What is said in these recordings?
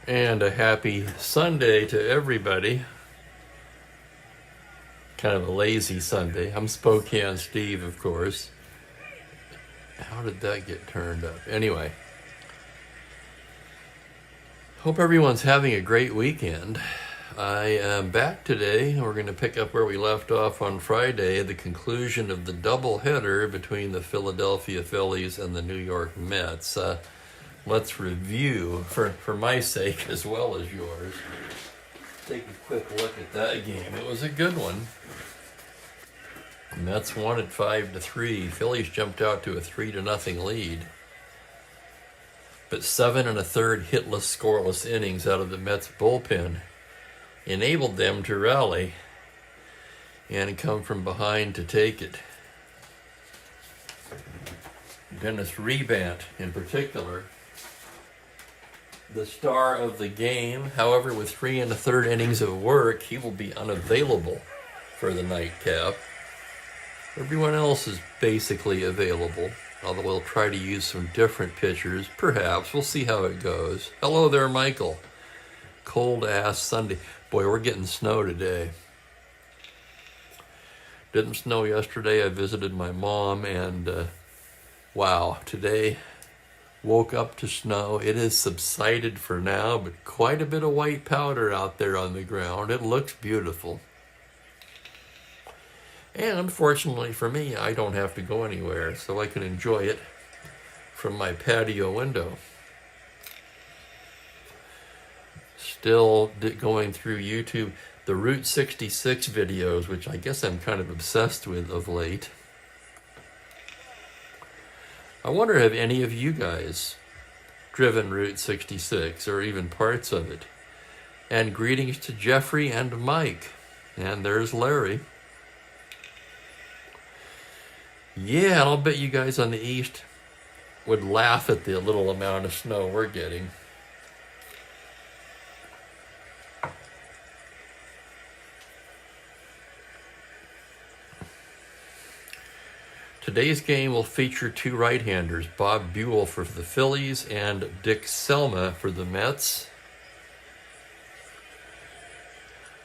And a happy Sunday to everybody. Kind of a lazy Sunday. I'm Spokane Steve, of course. How did that get turned up? Anyway, hope everyone's having a great weekend. I am back today. We're going to pick up where we left off on Friday, the conclusion of the doubleheader between the Philadelphia Phillies and the New York Mets. Let's review, for my sake as well as yours, take a quick look at that game. It was a good one. Mets won at 5-3. Phillies jumped out to a 3-0 lead. But 7 1/3 hitless, scoreless innings out of the Mets bullpen enabled them to rally and come from behind to take it. Dennis Rebant, in particular, the star of the game. However, with 3 1/3 innings of work, he will be unavailable for the nightcap. Everyone else is basically available, although we'll try to use some different pitchers. Perhaps. We'll see how it goes. Hello there, Michael. Cold-ass Sunday. Boy, we're getting snow today. Didn't snow yesterday. I visited my mom, and wow, today woke up to snow. It has subsided for now, but quite a bit of white powder out there on the ground. It looks beautiful. And fortunately for me, I don't have to go anywhere, so I can enjoy it from my patio window. Still going through YouTube, the Route 66 videos, which I guess I'm kind of obsessed with of late. I wonder, have any of you guys driven Route 66 or even parts of it? And greetings to Jeffrey and Mike. And there's Larry. Yeah, and I'll bet you guys on the east would laugh at the little amount of snow we're getting. Today's game will feature two right-handers, Bob Buell for the Phillies and Dick Selma for the Mets.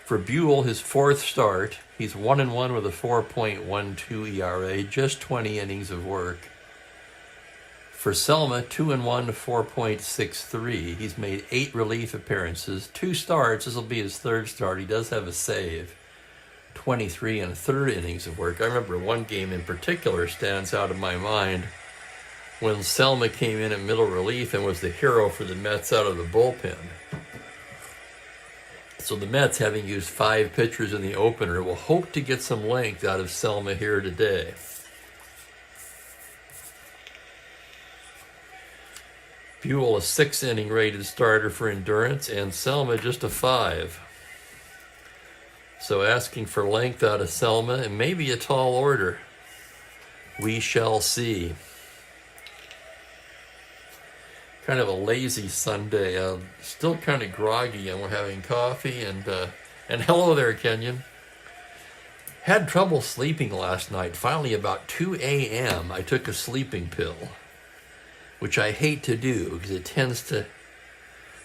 For Buell, his fourth start, he's 1-1 with a 4.12 ERA, just 20 innings of work. For Selma, 2-1, 4.63. He's made 8 relief appearances, 2 starts. This will be his third start. He does have a save. 23 1/3 innings of work. I remember one game in particular stands out in my mind when Selma came in at middle relief and was the hero for the Mets out of the bullpen. So the Mets, having used 5 pitchers in the opener, will hope to get some length out of Selma here today. Buell, a 6-inning rated starter for endurance, and Selma just a 5. So asking for length out of Selma, and maybe a tall order. We shall see. Kind of a lazy Sunday. Still kind of groggy, and we're having coffee. And hello there, Kenyon. Had trouble sleeping last night. Finally, about 2 a.m., I took a sleeping pill, which I hate to do because it tends to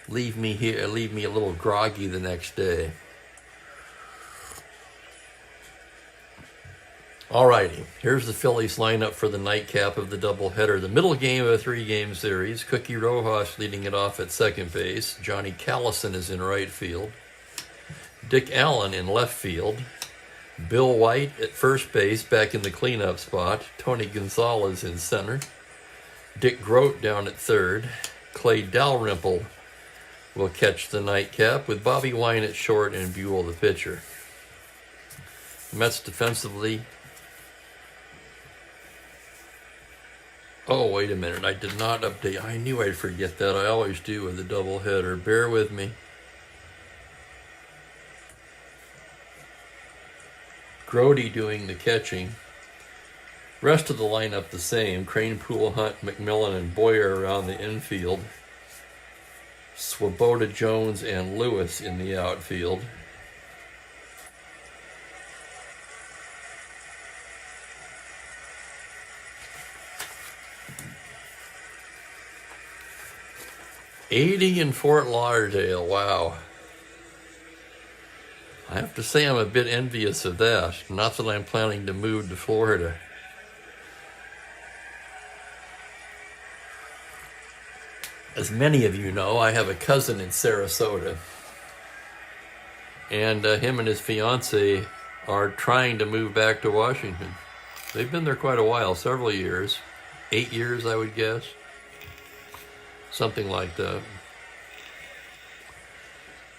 leave me a little groggy the next day. Alrighty, here's the Phillies lineup for the nightcap of the doubleheader. The middle game of a 3-game series. Cookie Rojas leading it off at second base. Johnny Callison is in right field. Dick Allen in left field. Bill White at first base, back in the cleanup spot. Tony Gonzalez in center. Dick Grote down at third. Clay Dalrymple will catch the nightcap with Bobby Wine at short and Buell the pitcher. Mets defensively. Oh, wait a minute. I did not update. I knew I'd forget that. I always do with the doubleheader. Bear with me. Grote doing the catching. Rest of the lineup the same. Cranepool, Hunt, McMillan, and Boyer around the infield. Swoboda, Jones, and Lewis in the outfield. 80 in Fort Lauderdale. Wow. I have to say I'm a bit envious of that. Not that I'm planning to move to Florida. As many of you know, I have a cousin in Sarasota. And him and his fiance are trying to move back to Washington. They've been there quite a while, several years. 8 years, I would guess. Something like that.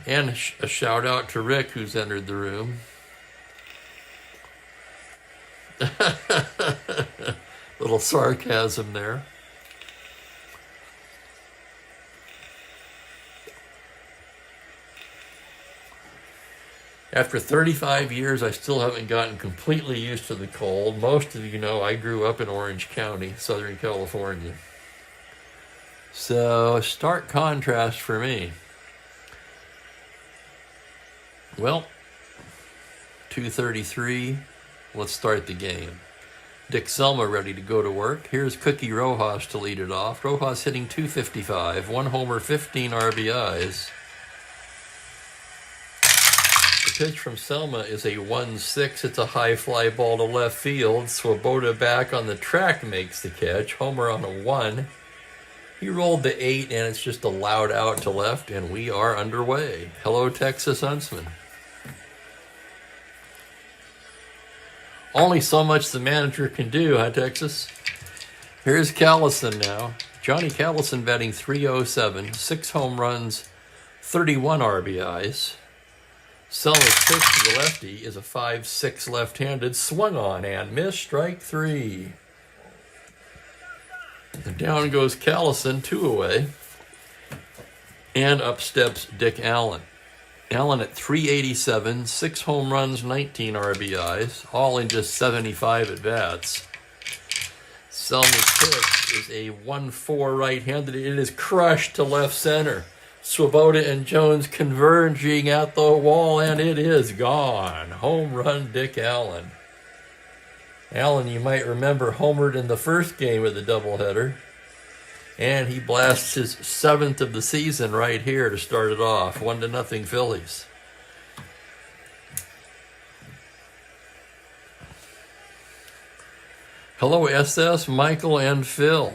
And a shout out to Rick, who's entered the room. Little sarcasm there. After 35 years, I still haven't gotten completely used to the cold. Most of you know I grew up in Orange County, Southern California. So, stark contrast for me. Well, 2:33, let's start the game. Dick Selma ready to go to work. Here's Cookie Rojas to lead it off. Rojas hitting .255, 1 homer, 15 RBIs. The pitch from Selma is a 1-6. It's a high fly ball to left field. Swoboda back on the track makes the catch. Homer on a 1. He rolled the 8, and it's just a loud out to left, and we are underway. Hello, Texas Huntsman. Only so much the manager can do, huh, Texas? Here's Callison now. Johnny Callison batting .307, 6 home runs, 31 RBIs. Selma's pitch to the lefty is a 5-6 left-handed, swung on and missed, strike 3. And down goes Callison, 2 away. And up steps Dick Allen. Allen at .387, 6 home runs, 19 RBIs, all in just 75 at-bats. Selma's pitch is a 1-4 right-handed. It is crushed to left center. Swoboda and Jones converging at the wall, and it is gone. Home run, Dick Allen. Allen, you might remember, homered in the first game of the doubleheader. And he blasts his 7th of the season right here to start it off. 1-0 Phillies. Hello, SS, Michael, and Phil.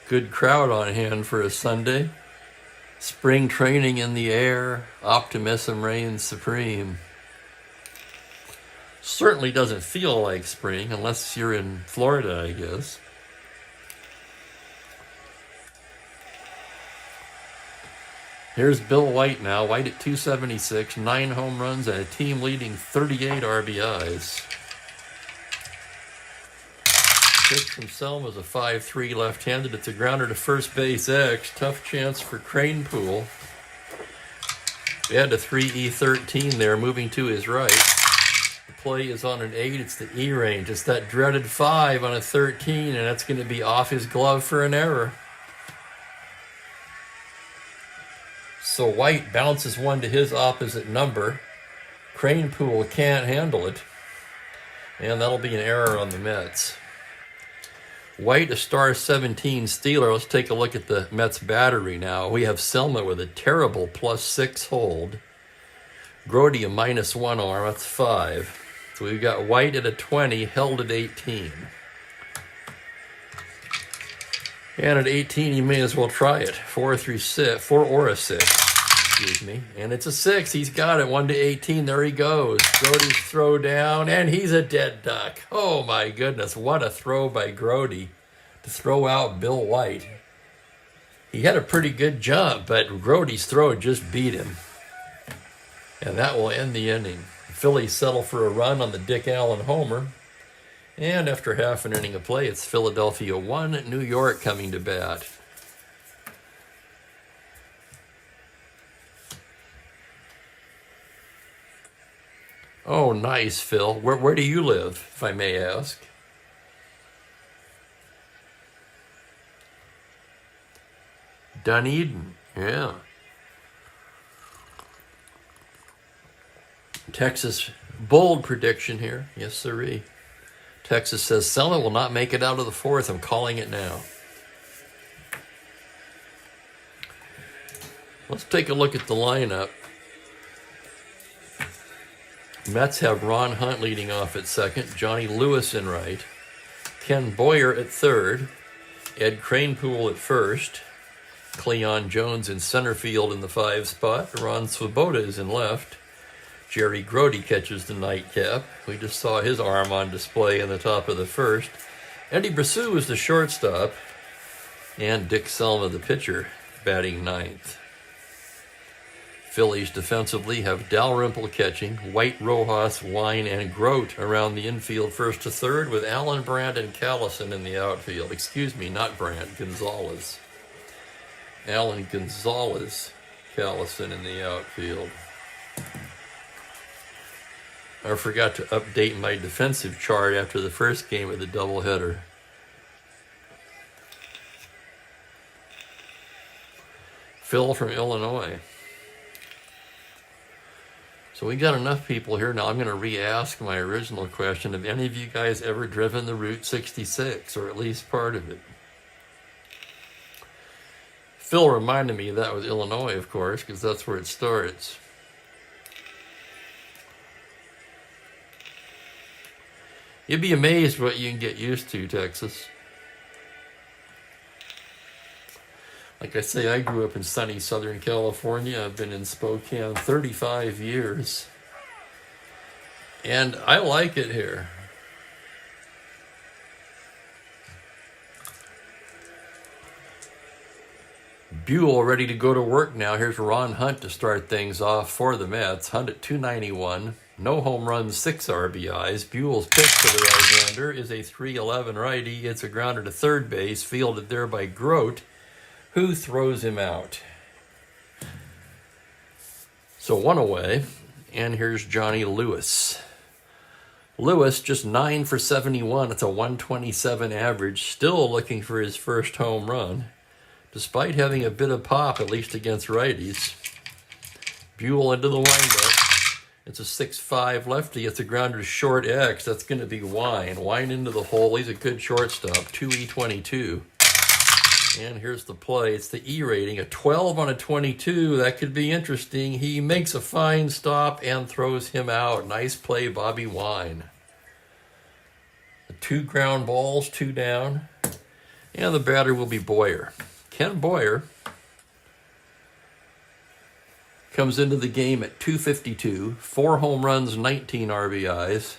Good crowd on hand for a Sunday. Spring training in the air. Optimism reigns supreme. Certainly doesn't feel like spring unless you're in Florida, I guess. Here's Bill White now. White at .276, 9 home runs, and a team-leading 38 RBIs. Pitch from Selma's a 5-3 left-handed. It's a grounder to first base X. Tough chance for Cranepool. We had a 3E13 there, moving to his right. Play is on an 8. It's the E range. It's that dreaded 5 on a 13, and that's going to be off his glove for an error. So White bounces one to his opposite number. Cranepool can't handle it, and that'll be an error on the Mets. White, a star 17 stealer. Let's take a look at the Mets battery now. We have Selma with a terrible +6 hold. Grody a -1 arm. That's 5. So we've got White at a 20, held at 18. And at 18, you may as well try it. 4 or a 6, excuse me. And it's a 6. He's got it. 1-18. There he goes. Grody's throw down, and he's a dead duck. Oh, my goodness. What a throw by Grody to throw out Bill White. He had a pretty good jump, but Grody's throw just beat him. And that will end the inning. The Phillies settle for a run on the Dick Allen homer. And after half an inning of play, it's Philadelphia 1, New York coming to bat. Oh, nice, Phil. Where do you live, if I may ask? Dunedin, yeah. Texas, bold prediction here. Yes, sirree. Texas says Selma will not make it out of the fourth. I'm calling it now. Let's take a look at the lineup. Mets have Ron Hunt leading off at second, Johnny Lewis in right, Ken Boyer at third, Ed Kranepool at first, Cleon Jones in center field in the 5 spot, Ron Swoboda is in left, Jerry Grody catches the nightcap. We just saw his arm on display in the top of the first. Eddie Brassu is the shortstop, and Dick Selma, the pitcher, batting ninth. Phillies defensively have Dalrymple catching, White, Rojas, Wine, and Grote around the infield first to third, with Allen, Brandt, and Callison in the outfield. Excuse me, not Brandt, Gonzalez. Allen, Gonzalez, Callison in the outfield. I forgot to update my defensive chart after the first game of the doubleheader. Phil from Illinois. So we got enough people here. Now I'm going to re-ask my original question. Have any of you guys ever driven the Route 66, or at least part of it? Phil reminded me that was Illinois, of course, because that's where it starts. You'd be amazed what you can get used to, Texas. Like I say, I grew up in sunny Southern California. I've been in Spokane 35 years. And I like it here. Buell ready to go to work now. Here's Ron Hunt to start things off for the Mets. Hunt at 291. No home runs, 6 RBIs. Buell's pitch to the right-hander is a 3-11 righty. It's a grounder to third base, fielded there by Grote, who throws him out. So 1 away, and here's Johnny Lewis. Lewis just 9 for 71. It's a 127 average, still looking for his first home run, despite having a bit of pop, at least against righties. Buell into the windup. It's a 6-5 lefty. It's a grounder to short X. That's going to be Wine. Wine into the hole. He's a good shortstop. 2E22. And here's the play. It's the E rating. A 12 on a 22. That could be interesting. He makes a fine stop and throws him out. Nice play, Bobby Wine. 2 ground balls, 2 down. And the batter will be Boyer. Ken Boyer comes into the game at 252, 4 home runs, 19 RBIs,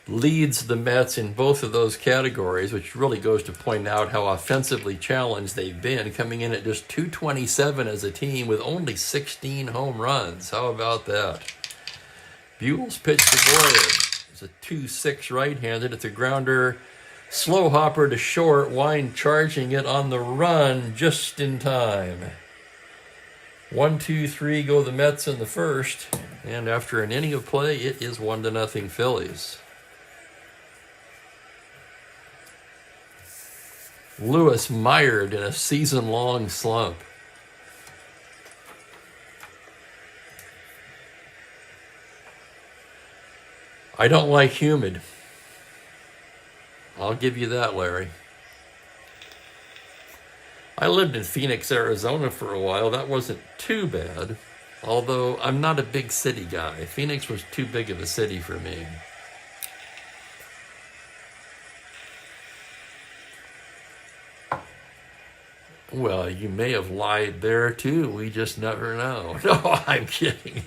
leads the Mets in both of those categories, which really goes to point out how offensively challenged they've been, coming in at just 227 as a team with only 16 home runs. How about that? Buell's pitch to Boyer. It's a 2-6 right-handed. It's a grounder, slow hopper to short. Wine charging it on the run just in time. 1, 2, 3 go the Mets in the first, and after an inning of play, it is 1-0 Phillies. Lewis mired in a season-long slump. I don't like humid. I'll give you that, Larry. I lived in Phoenix, Arizona for a while. That wasn't too bad, although I'm not a big city guy. Phoenix was too big of a city for me. Well, you may have lied there too. We just never know. No, I'm kidding.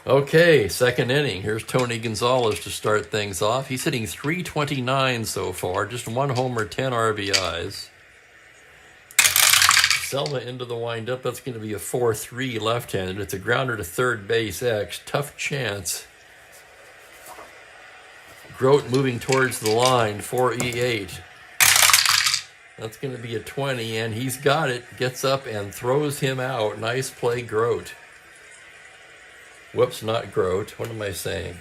Okay, second inning. Here's Tony Gonzalez to start things off. He's hitting .329 so far, just 1 homer, 10 RBIs. Selma into the windup. That's going to be a 4-3 left-handed. It's a grounder to third base X. Tough chance. Grote moving towards the line, 4E8. That's going to be a 20, and he's got it. Gets up and throws him out. Nice play, Grote. Whoops, not Grote. What am I saying?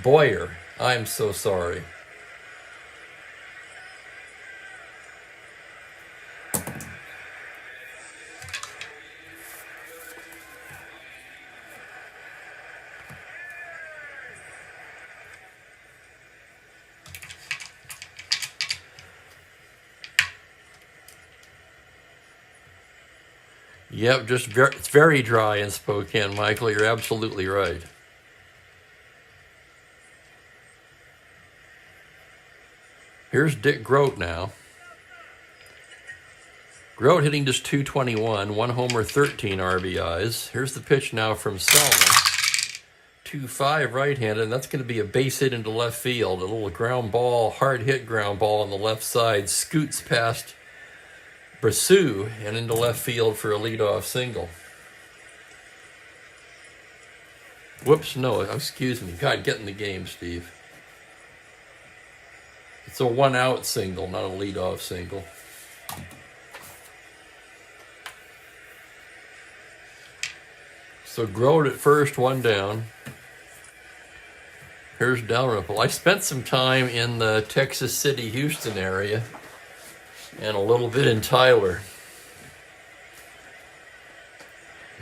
Boyer. I'm so sorry. Yep, it's very dry in Spokane, Michael. You're absolutely right. Here's Dick Grote now. Grote hitting just .221, 1 homer, 13 RBIs. Here's the pitch now from Selma. 2-5 right-handed, and that's going to be a base hit into left field. A little ground ball, hard hit ground ball on the left side, scoots past Brassou and into left field for a leadoff single. Whoops, no, excuse me. God, get in the game, Steve. It's a 1-out single, not a leadoff single. So Grote at first, 1 down. Here's Dalrymple. I spent some time in the Texas City, Houston area and a little bit in Tyler.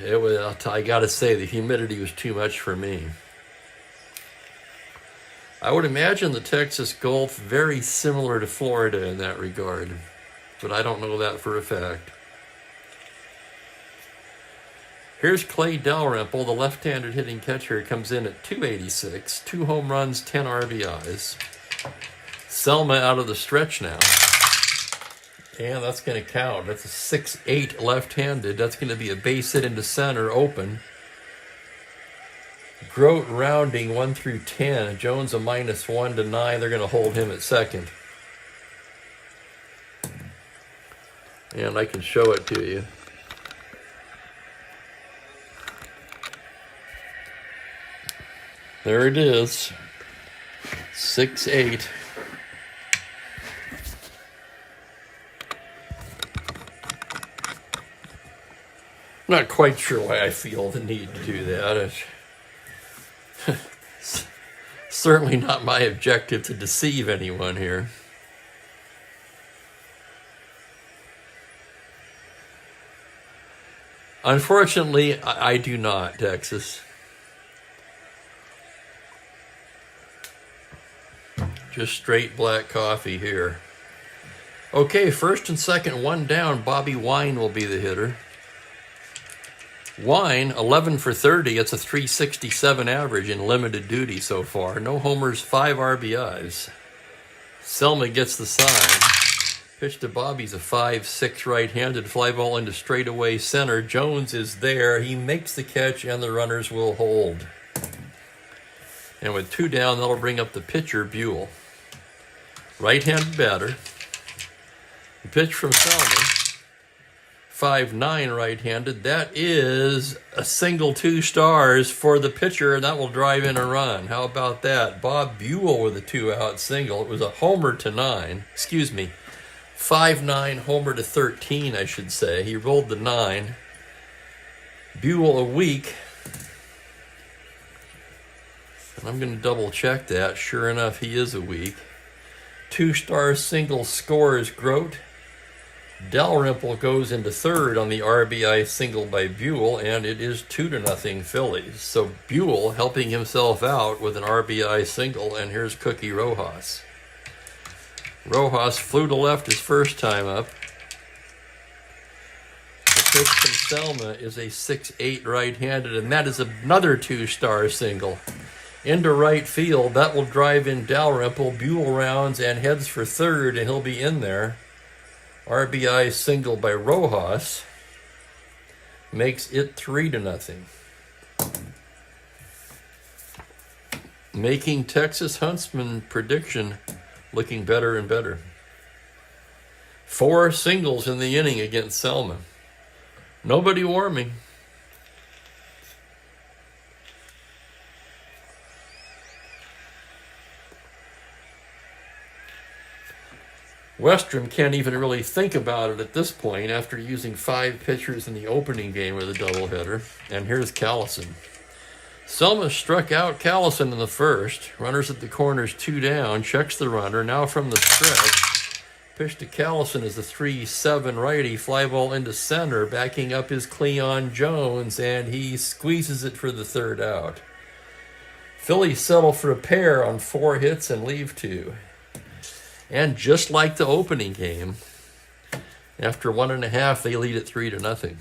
It was, I gotta say, the humidity was too much for me. I would imagine the Texas Gulf very similar to Florida in that regard, but I don't know that for a fact. Here's Clay Dalrymple, the left-handed hitting catcher, comes in at .286, 2 home runs, 10 RBIs. Selma out of the stretch now. And that's going to count. That's a 6-8 left-handed. That's going to be a base hit into center, open. Grote rounding 1 through 10. Jones a -1 to 9. They're going to hold him at second. And I can show it to you. There it is. 6-8. I'm not quite sure why I feel the need to do that. It's certainly not my objective to deceive anyone here. Unfortunately, I do not, Texas. Just straight black coffee here. Okay, first and second, 1 down. Bobby Wine will be the hitter. Wine, 11 for 30. It's a .367 average in limited duty so far. No homers, 5 RBIs. Selma gets the sign. Pitch to Bobby's a 5-6 right-handed fly ball into straightaway center. Jones is there. He makes the catch, and the runners will hold. And with 2 down, that'll bring up the pitcher, Buell. Right-handed batter. The pitch from Selma. 5-9 right-handed. That is a single 2 stars for the pitcher, and that will drive in a run. How about that? Bob Buell with a 2-out single. It was a homer to 9. Excuse me. 5-9 homer to 13, I should say. He rolled the 9. Buell a week. And I'm going to double check that. Sure enough, he is a week. 2-star single scores Grote. Dalrymple goes into third on the RBI single by Buell, and it is 2-0 Phillies. So Buell helping himself out with an RBI single, and here's Cookie Rojas. Rojas flew to left his first time up. The pitch from Selma is a 6-8 right-handed, and that is another 2-star single. Into right field, that will drive in Dalrymple. Buell rounds and heads for third, and he'll be in there. RBI single by Rojas makes it 3-0. Making Texas Huntsman prediction looking better and better. 4 singles in the inning against Selma. Nobody warming. Westrom can't even really think about it at this point after using 5 pitchers in the opening game of the doubleheader. And here's Callison. Selma struck out Callison in the first. Runners at the corners, 2 down. Checks the runner. Now from the stretch. Pitch to Callison is a 3-7 righty. Fly ball into center. Backing up is Cleon Jones. And he squeezes it for the 3rd out. Phillies settle for a pair on 4 hits and leave 2. And just like the opening game, after 1.5, they lead it 3-0.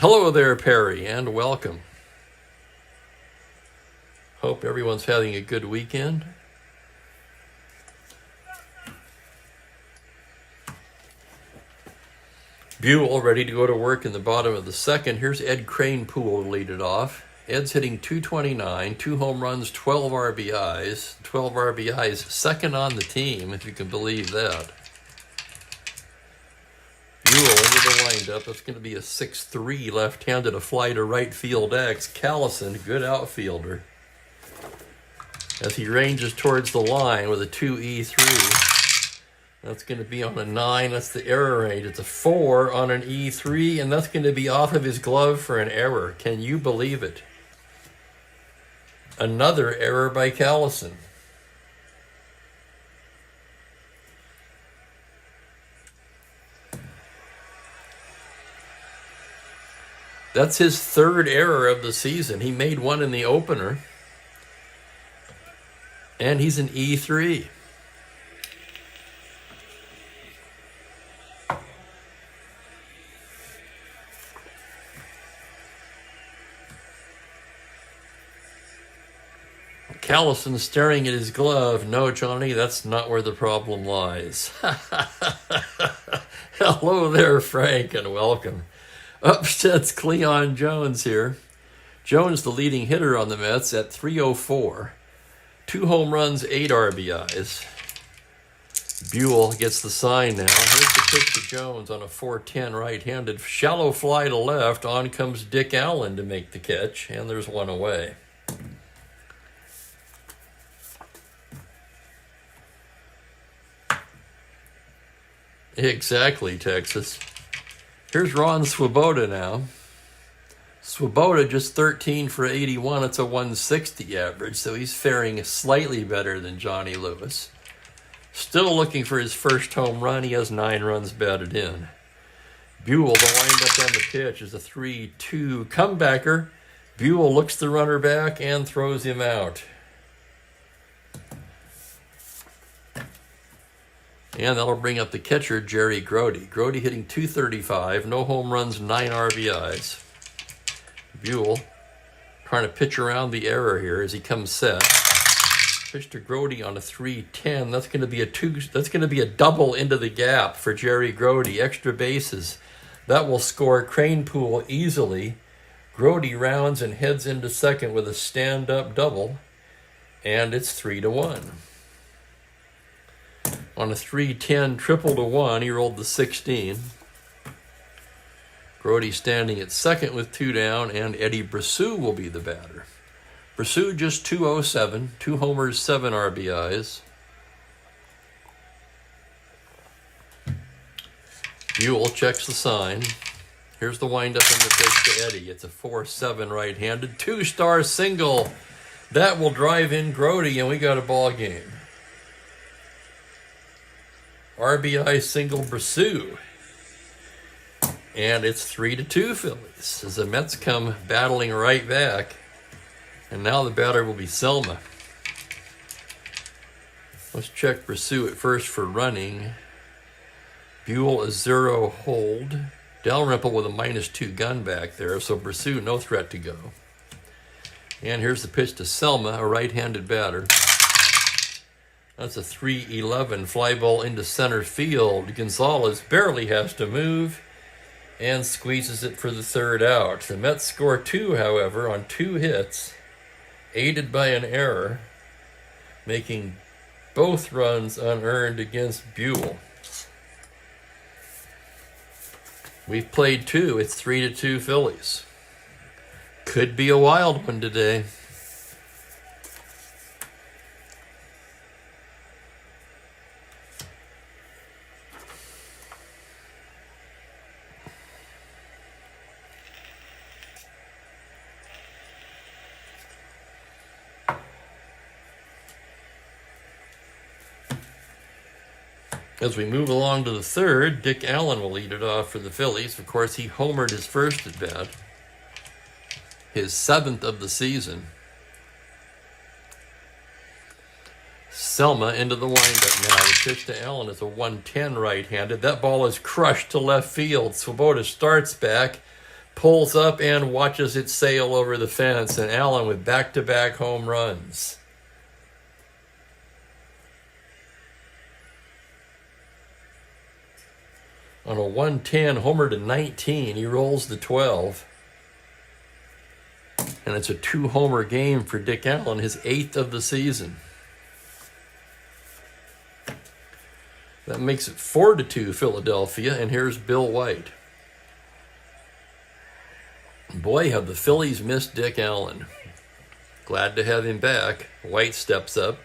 Hello there, Perry, and welcome. Hope everyone's having a good weekend. Buell ready to go to work in the bottom of the second. Here's Ed Kranepool to lead it off. Ed's hitting .229, 2 home runs, 12 RBIs. 12 RBIs, second on the team, if you can believe that. Buell into the windup. That's going to be a 6-3 left-handed, a fly to right field X. Callison, good outfielder. As he ranges towards the line with a 2-E3. That's going to be on a 9. That's the error rate. It's a 4 on an E3, and that's going to be off of his glove for an error. Can you believe it? Another error by Callison. That's his third error of the season. He made one in the opener. And he's an E3. Callison staring at his glove. No, Johnny, that's not where the problem lies. Hello there, Frank, and welcome. Upsets Cleon Jones here. Jones, the leading hitter on the Mets, at .304. 2 home runs, 8 RBIs. Buell gets the sign now. Here's the pitch to Jones on a 4-10 right-handed. Shallow fly to left. On comes Dick Allen to make the catch, and there's one away. Exactly, Texas. Here's Ron Swoboda now. Swoboda just 13 for 81. It's a 160 average, so he's faring slightly better than Johnny Lewis. Still looking for his first home run. He has 9 runs batted in. Buell, the windup on the pitch, is a 3-2 comebacker. Buell looks the runner back and throws him out. And that'll bring up the catcher, Jerry Grody. Grody hitting .235, no home runs, 9 RBIs. Buell trying to pitch around the error here as he comes set. Pitch to Grody on a 3-10. That's going to be a double into the gap for Jerry Grody. Extra bases. That will score Kranepool easily. Grody rounds and heads into second with a stand-up double, and it's 3-1. On a 3-10 triple to 1, he rolled the 16. Grody standing at second with 2 down, and Eddie Brasseau will be the batter. Brasseau just .207, 2 homers, 7 RBIs. Buell checks the sign. Here's the windup and the pitch to Eddie. It's a 4-7 right-handed, 2-star single. That will drive in Grody, and we got a ball game. RBI single Brasseau. And it's 3-2 Phillies as the Mets come battling right back. And now the batter will be Selma. Let's check Brasseau at first for running. Buell a 0 hold. Dalrymple with a -2 gun back there, so Brasseau no threat to go. And here's the pitch to Selma, a right-handed batter. That's a 3-11 fly ball into center field. Gonzalez barely has to move and squeezes it for the 3rd out. The Mets score 2, however, on 2 hits, aided by an error, making both runs unearned against Buell. We've played 2. It's 3-2 Phillies. Could be a wild one today. As we move along to the 3rd, Dick Allen will lead it off for the Phillies. Of course, he homered his first at bat, his 7th of the season. Selma into the windup now. The pitch to Allen is a 1-10 right-handed. That ball is crushed to left field. Swoboda starts back, pulls up and watches it sail over the fence, and Allen with back-to-back home runs. On a 110 homer to 19, he rolls the 12. And it's a 2-homer game for Dick Allen, his 8th of the season. That makes it 4-2 Philadelphia, and here's Bill White. Boy, have the Phillies missed Dick Allen. Glad to have him back. White steps up.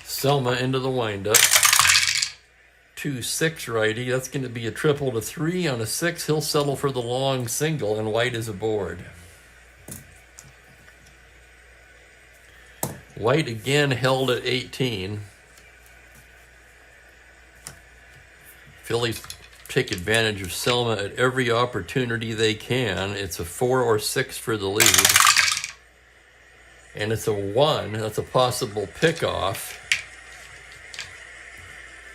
Selma into the windup. 2-6 righty. That's going to be a triple to 3. On a 6, he'll settle for the long single, and White is aboard. White again held at 18. Phillies take advantage of Selma at every opportunity they can. It's a 4 or 6 for the lead. And it's a 1. That's a possible pickoff.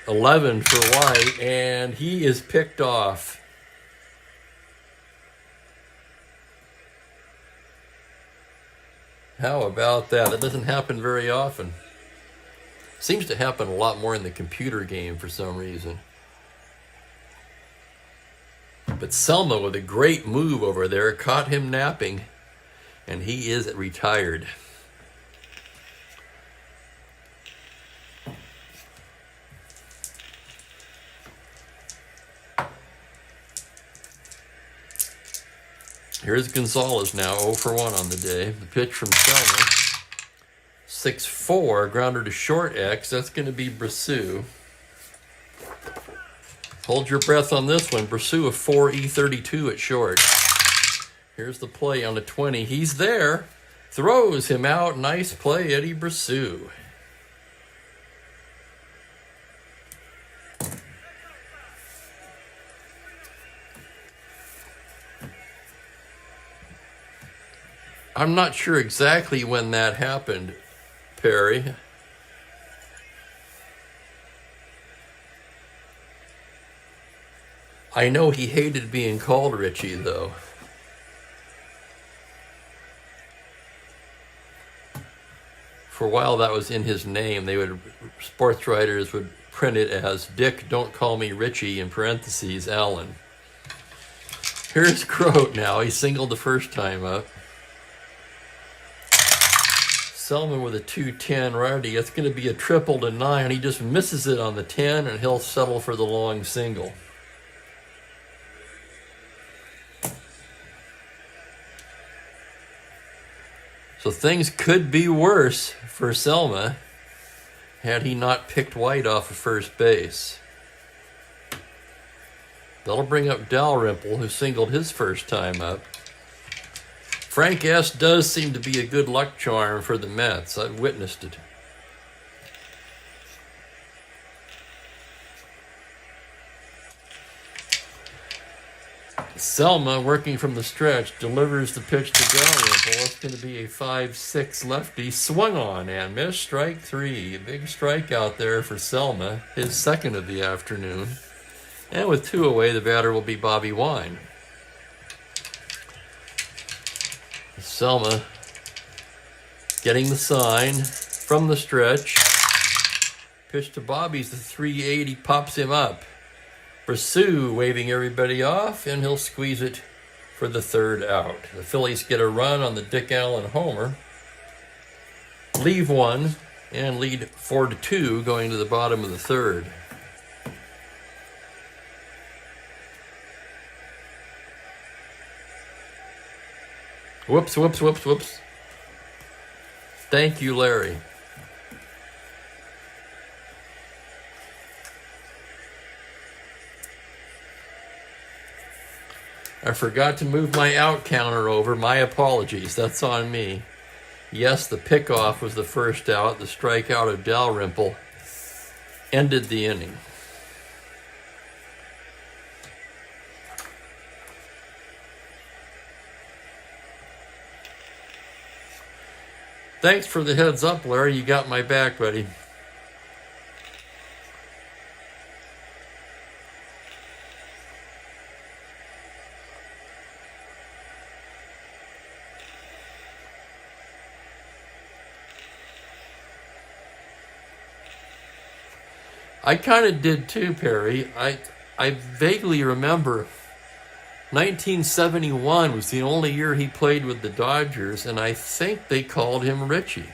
11 for White, and he is picked off. How about that? That doesn't happen very often. Seems to happen a lot more in the computer game for some reason. But Selma, with a great move over there, caught him napping, and he is retired. Here's Gonzalez now, 0 for 1 on the day. The pitch from Selma. 6-4, grounder to short X. That's going to be Brasseau. Hold your breath on this one. Brasseau, a 4E32 at short. Here's the play on the 20. He's there. Throws him out. Nice play, Eddie Brasseau. I'm not sure exactly when that happened, Perry. I know he hated being called Richie, though. For a while, that was in his name. Sports writers would print it as Dick, don't call me Richie, in parentheses, Allen. Here's Croat now. He singled the first time up. Selman with a 2-10 righty. It's going to be a triple to 9. He just misses it on the 10, and he'll settle for the long single. So things could be worse for Selma had he not picked White off of first base. That'll bring up Dalrymple, who singled his first time up. Frank S. does seem to be a good luck charm for the Mets. I've witnessed it. Selma, working from the stretch, delivers the pitch to Dalrymple. It's going to be a 5-6 lefty. Swung on and missed. Strike 3. A big strikeout there for Selma, his second of the afternoon. And with 2 away, the batter will be Bobby Wine. Selma getting the sign from the stretch. Pitch to Bobby's the 380, pops him up. Brasseau waving everybody off, and he'll squeeze it for the third out. The Phillies get a run on the Dick Allen homer, leave one, and lead 4-2 going to the bottom of the third. Whoops, whoops, whoops, whoops. Thank you, Larry. I forgot to move my out counter over. My apologies. That's on me. Yes, the pickoff was the first out. The strikeout of Dalrymple ended the inning. Thanks for the heads up, Larry. You got my back, buddy. I kind of did too, Perry. I vaguely remember 1971 was the only year he played with the Dodgers, and I think they called him Richie.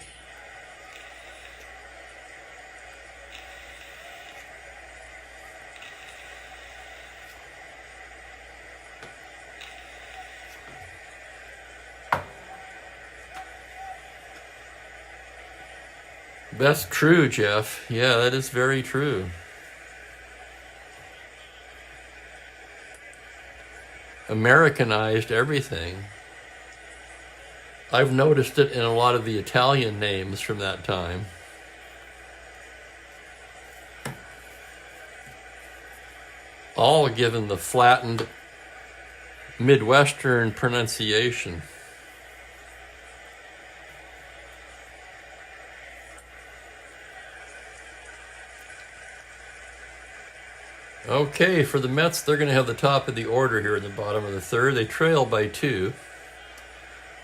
That's true, Jeff. Yeah, that is very true. Americanized everything. I've noticed it in a lot of the Italian names from that time. All given the flattened Midwestern pronunciation. Okay, for the Mets, they're going to have the top of the order here in the bottom of the third. They trail by 2.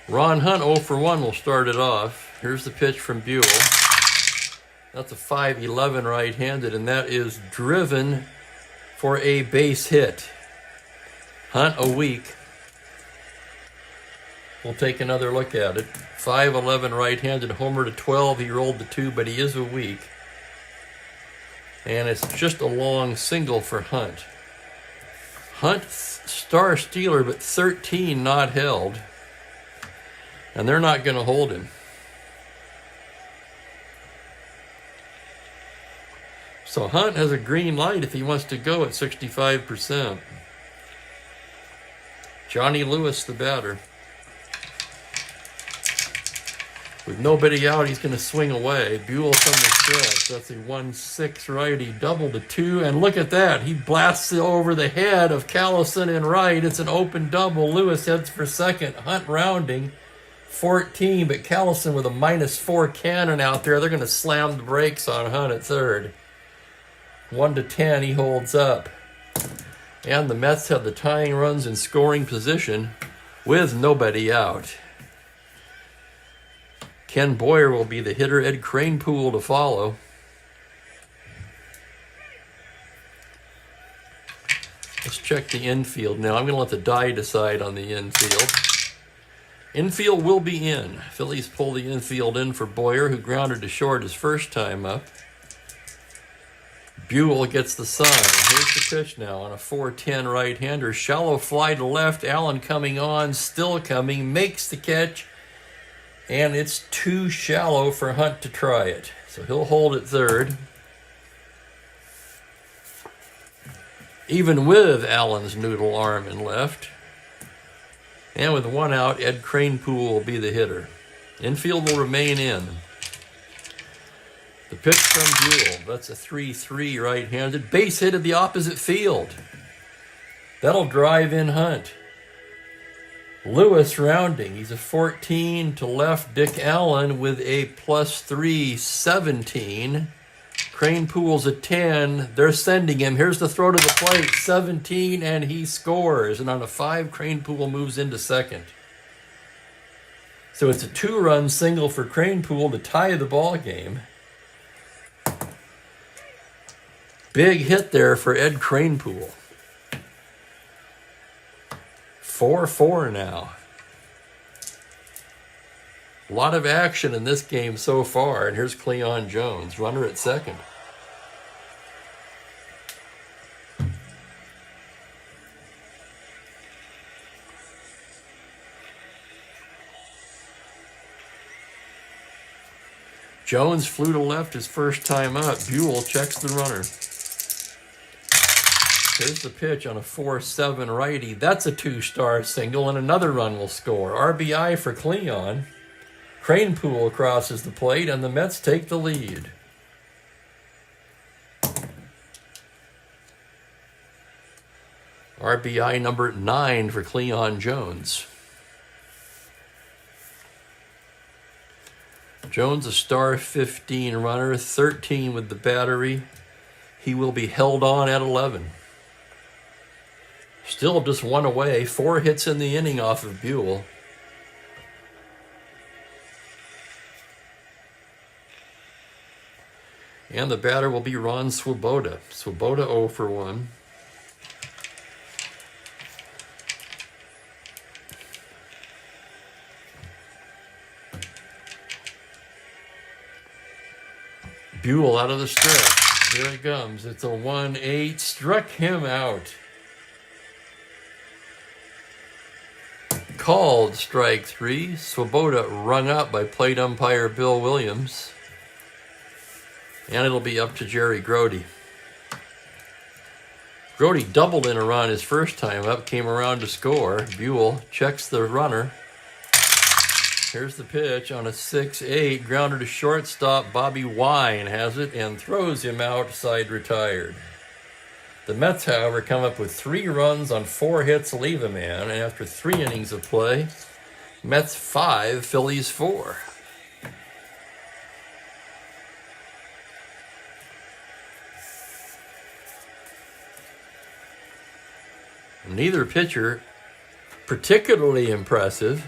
Ron Hunt, 0 for 1, will start it off. Here's the pitch from Buell. That's a 5-11 right-handed, and that is driven for a base hit. Hunt a week. We'll take another look at it. 5-11 right-handed, homer to 12. He rolled to 2, but he is a weak. And it's just a long single for Hunt. Hunt, star stealer, but 13 not held. And they're not going to hold him. So Hunt has a green light if he wants to go at 65%. Johnny Lewis, the batter. With nobody out, he's going to swing away. Buell from the stretch. That's a 1-6 righty, double to 2. And look at that. He blasts it over the head of Callison in right. It's an open double. Lewis heads for second. Hunt rounding 14, but Callison with a -4 cannon out there. They're going to slam the brakes on Hunt at third. 1-10, he holds up. And the Mets have the tying runs in scoring position with nobody out. Ken Boyer will be the hitter. Ed Kranepool to follow. Let's check the infield now. I'm going to let the die decide on the infield. Infield will be in. Phillies pull the infield in for Boyer, who grounded to short his first time up. Buell gets the sign. Here's the pitch now on a 4-10 right-hander. Shallow fly to left. Allen coming on, still coming, makes the catch. And it's too shallow for Hunt to try it. So he'll hold at third. Even with Allen's noodle arm in left. And with 1 out, Ed Kranepool will be the hitter. Infield will remain in. The pitch from Buell. That's a 3-3 right-handed. Base hit at the opposite field. That'll drive in Hunt. Lewis rounding. He's a 14 to left. Dick Allen with a +3, 17. Kranepool's a 10. They're sending him. Here's the throw to the plate. 17, and he scores. And on a 5, Kranepool moves into second. So it's a 2-run single for Kranepool to tie the ball game. Big hit there for Ed Kranepool. 4-4 now. A lot of action in this game so far. And here's Cleon Jones, runner at second. Jones flew to left his first time up. Buell checks the runner. Here's the pitch on a 4-7 righty. That's a 2-star single, and another run will score. RBI for Cleon. Kranepool crosses the plate, and the Mets take the lead. RBI number 9 for Cleon Jones. Jones, a star 15 runner, 13 with the battery. He will be held on at 11. Still just 1 away. 4 hits in the inning off of Buell. And the batter will be Ron Swoboda. Swoboda 0 for 1. Buell out of the stretch. Here it comes. It's a 1-8. Struck him out. Called strike 3. Swoboda rung up by plate umpire Bill Williams. And it'll be up to Jerry Grody. Grody doubled in a run his first time up, came around to score. Buell checks the runner. Here's the pitch on a 6-8. Grounder to shortstop. Bobby Wine has it and throws him outside retired. The Mets, however, come up with 3 runs on 4 hits, leave a man. And after 3 innings of play, Mets 5, Phillies 4. Neither pitcher particularly impressive.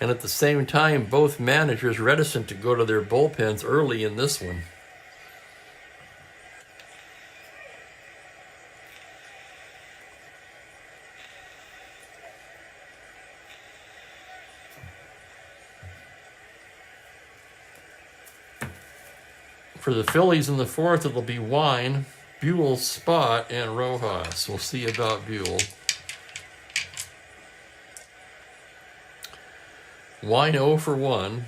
And at the same time, both managers reticent to go to their bullpens early in this one. For the Phillies in the 4th, it'll be Wine, Buell, Spot, and Rojas. We'll see about Buell. Wine 0 for 1.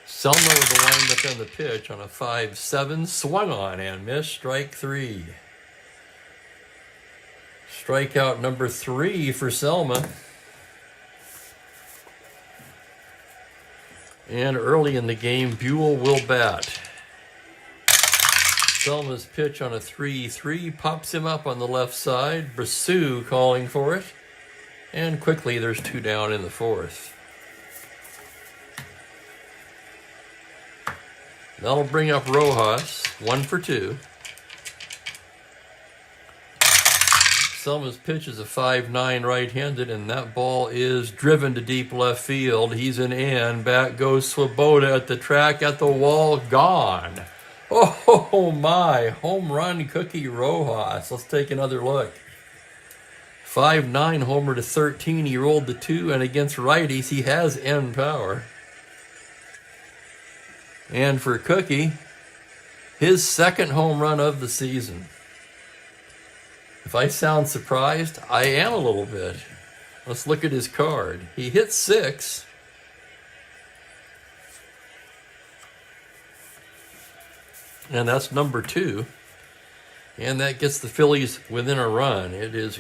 Selma with the windup on the pitch on a 5-7. Swung on and missed. Strike 3. Strikeout number 3 for Selma. And early in the game, Buell will bat. Selma's pitch on a 3-3 pops him up on the left side. Brassou calling for it. And quickly there's 2 down in the 4th. That'll bring up Rojas, 1 for 2. Selma's pitch is a 5-9 right-handed, and that ball is driven to deep left field. He's an in. Back goes Swoboda at the track, at the wall, gone. Oh my, home run Cookie Rojas. Let's take another look. 5-9 homer to 13. He rolled the 2, and against righties, he has end power. And for Cookie, his 2nd home run of the season. If I sound surprised, I am a little bit. Let's look at his card. He hit 6. And that's number 2. And that gets the Phillies within a run. It is,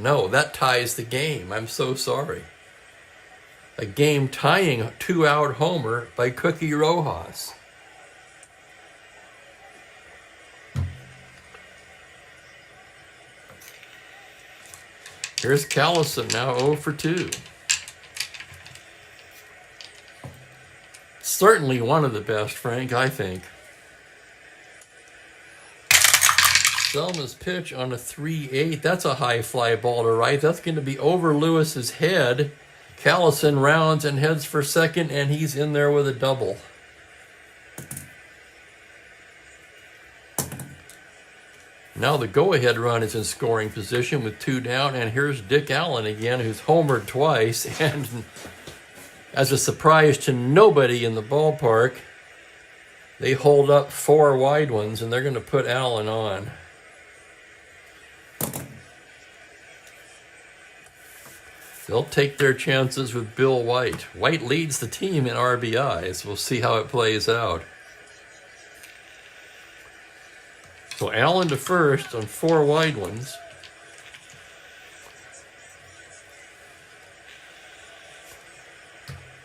no, that ties the game. I'm so sorry. A game-tying 2-out homer by Cookie Rojas. Here's Callison now 0 for 2. Certainly one of the best, Frank, I think. Selma's pitch on a 3-8. That's a high fly ball to right. That's going to be over Lewis's head. Callison rounds and heads for second, and he's in there with a double. Now the go-ahead run is in scoring position with 2 down, and here's Dick Allen again, who's homered twice, and as a surprise to nobody in the ballpark, they hold up 4 wide ones, and they're going to put Allen on. They'll take their chances with Bill White. White leads the team in RBIs. We'll see how it plays out. So Allen to first on 4 wide ones.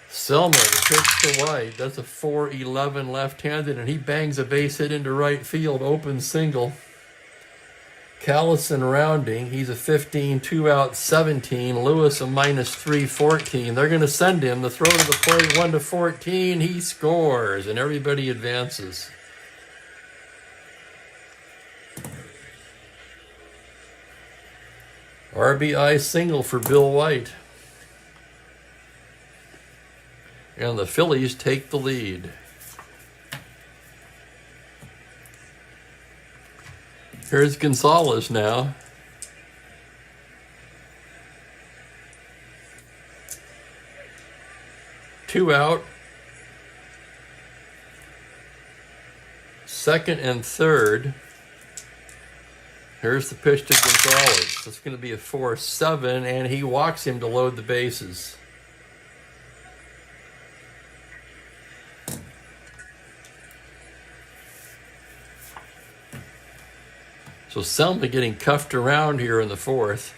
Selma to pitch to White. That's a 4-11 left-handed, and he bangs a base hit into right field. Open single. Callison rounding. He's a 15, 2-out, 17. Lewis a -3, 14. They're going to send him. The throw to the plate, 1 to 14. He scores, and everybody advances. RBI single for Bill White. And the Phillies take the lead. Here's Gonzalez now. Two out. Second and third. Here's the pitch to Gonzalez. It's going to be a 4-7, and he walks him to load the bases. So Selma getting cuffed around here in the fourth.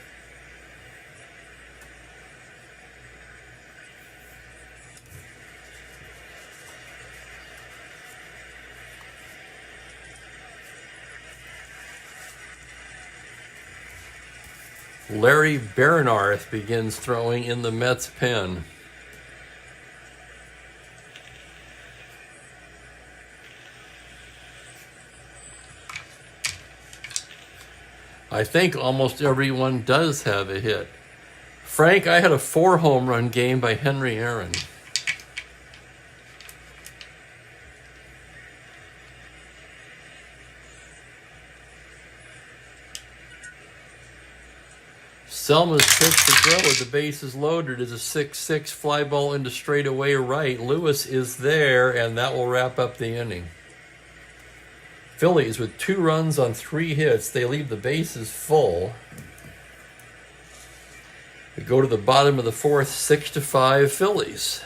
Larry Bernarth begins throwing in the Mets pen. I think almost everyone does have a hit. Frank, I had a 4-home run game by Henry Aaron. Selma's pitch to throw with the bases loaded is a 6-6 fly ball into straightaway right. Lewis is there, and that will wrap up the inning. Phillies with 2 runs on 3 hits. They leave the bases full. We go to the bottom of the fourth, 6-5 Phillies.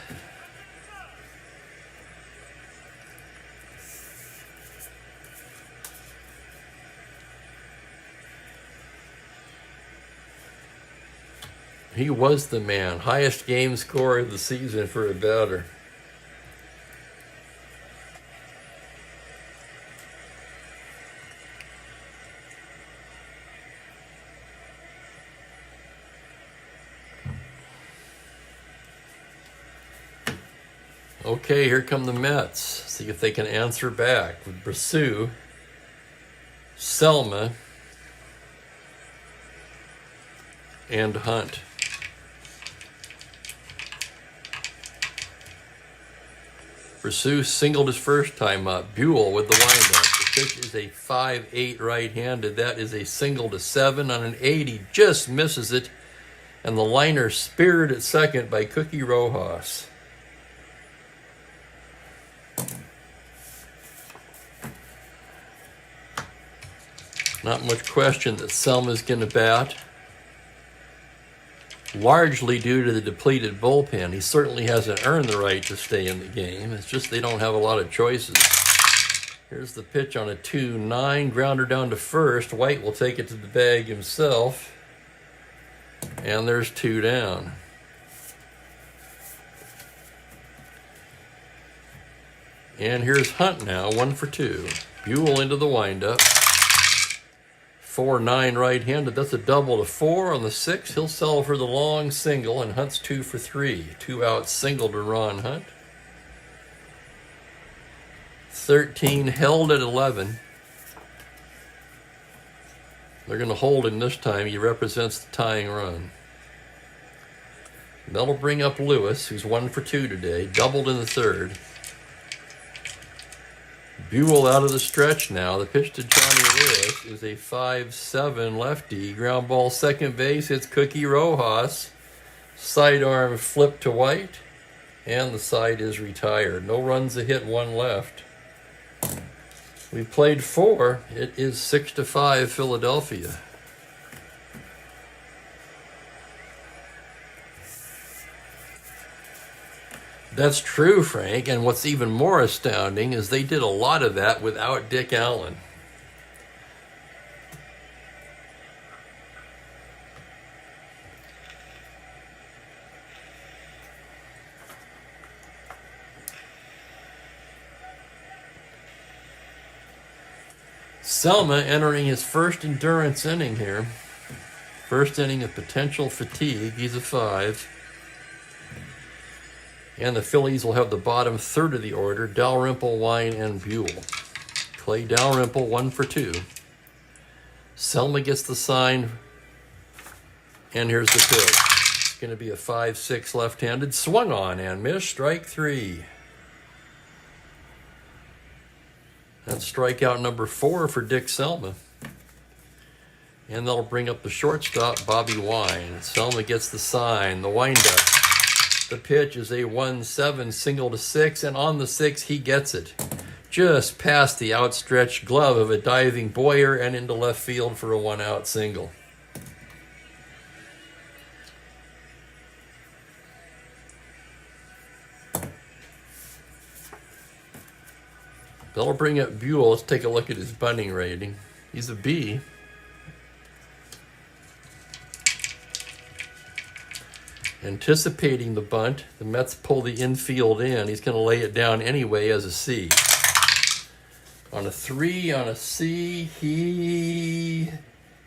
He was the man. Highest game score of the season for a batter. Okay, here come the Mets. See if they can answer back with Brassou, Selma, and Hunt. Brassou singled his first time up. Buell with the windup. The pitch is a 5-8 right-handed. That is a single to 7 on an 8. He just misses it. And the liner speared at second by Cookie Rojas. Not much question that Selma's going to bat. Largely due to the depleted bullpen. He certainly hasn't earned the right to stay in the game. It's just they don't have a lot of choices. Here's the pitch on a 2-9. Grounder down to first. White will take it to the bag himself. And there's 2 down. And here's Hunt now, 1 for 2. Buell into the windup. 4-9 right-handed. That's a double to 4 on the 6. He'll settle for the long single, and Hunt's 2 for 3. 2-out single to Ron Hunt. 13 held at 11. They're going to hold him this time. He represents the tying run. That'll bring up Lewis, who's 1 for 2 today. Doubled in the third. Buell out of the stretch now. The pitch to Johnny Lewis is a 5-7 lefty. Ground ball second base. Hits Cookie Rojas. Sidearm flip to White. And the side is retired. No runs a hit, 1 left. We played 4. It is 6-5 Philadelphia. That's true, Frank, and what's even more astounding is they did a lot of that without Dick Allen. Selma entering his first endurance inning here. First inning of potential fatigue. He's a 5. And the Phillies will have the bottom third of the order. Dalrymple, Wine, and Buell. Clay Dalrymple, 1 for 2. Selma gets the sign. And here's the pitch. It's going to be a 5-6 left-handed. Swung on and missed. Strike 3. That's strikeout number 4 for Dick Selma. And that'll bring up the shortstop, Bobby Wine. Selma gets the sign, the windup. The pitch is a 1-7 single to 6, and on the 6 he gets it. Just past the outstretched glove of a diving Boyer and into left field for a 1-out single. That'll bring up Buell. Let's take a look at his bunting rating. He's a B. Anticipating the bunt, the Mets pull the infield in. He's going to lay it down anyway as a C. On a 3, on a C, he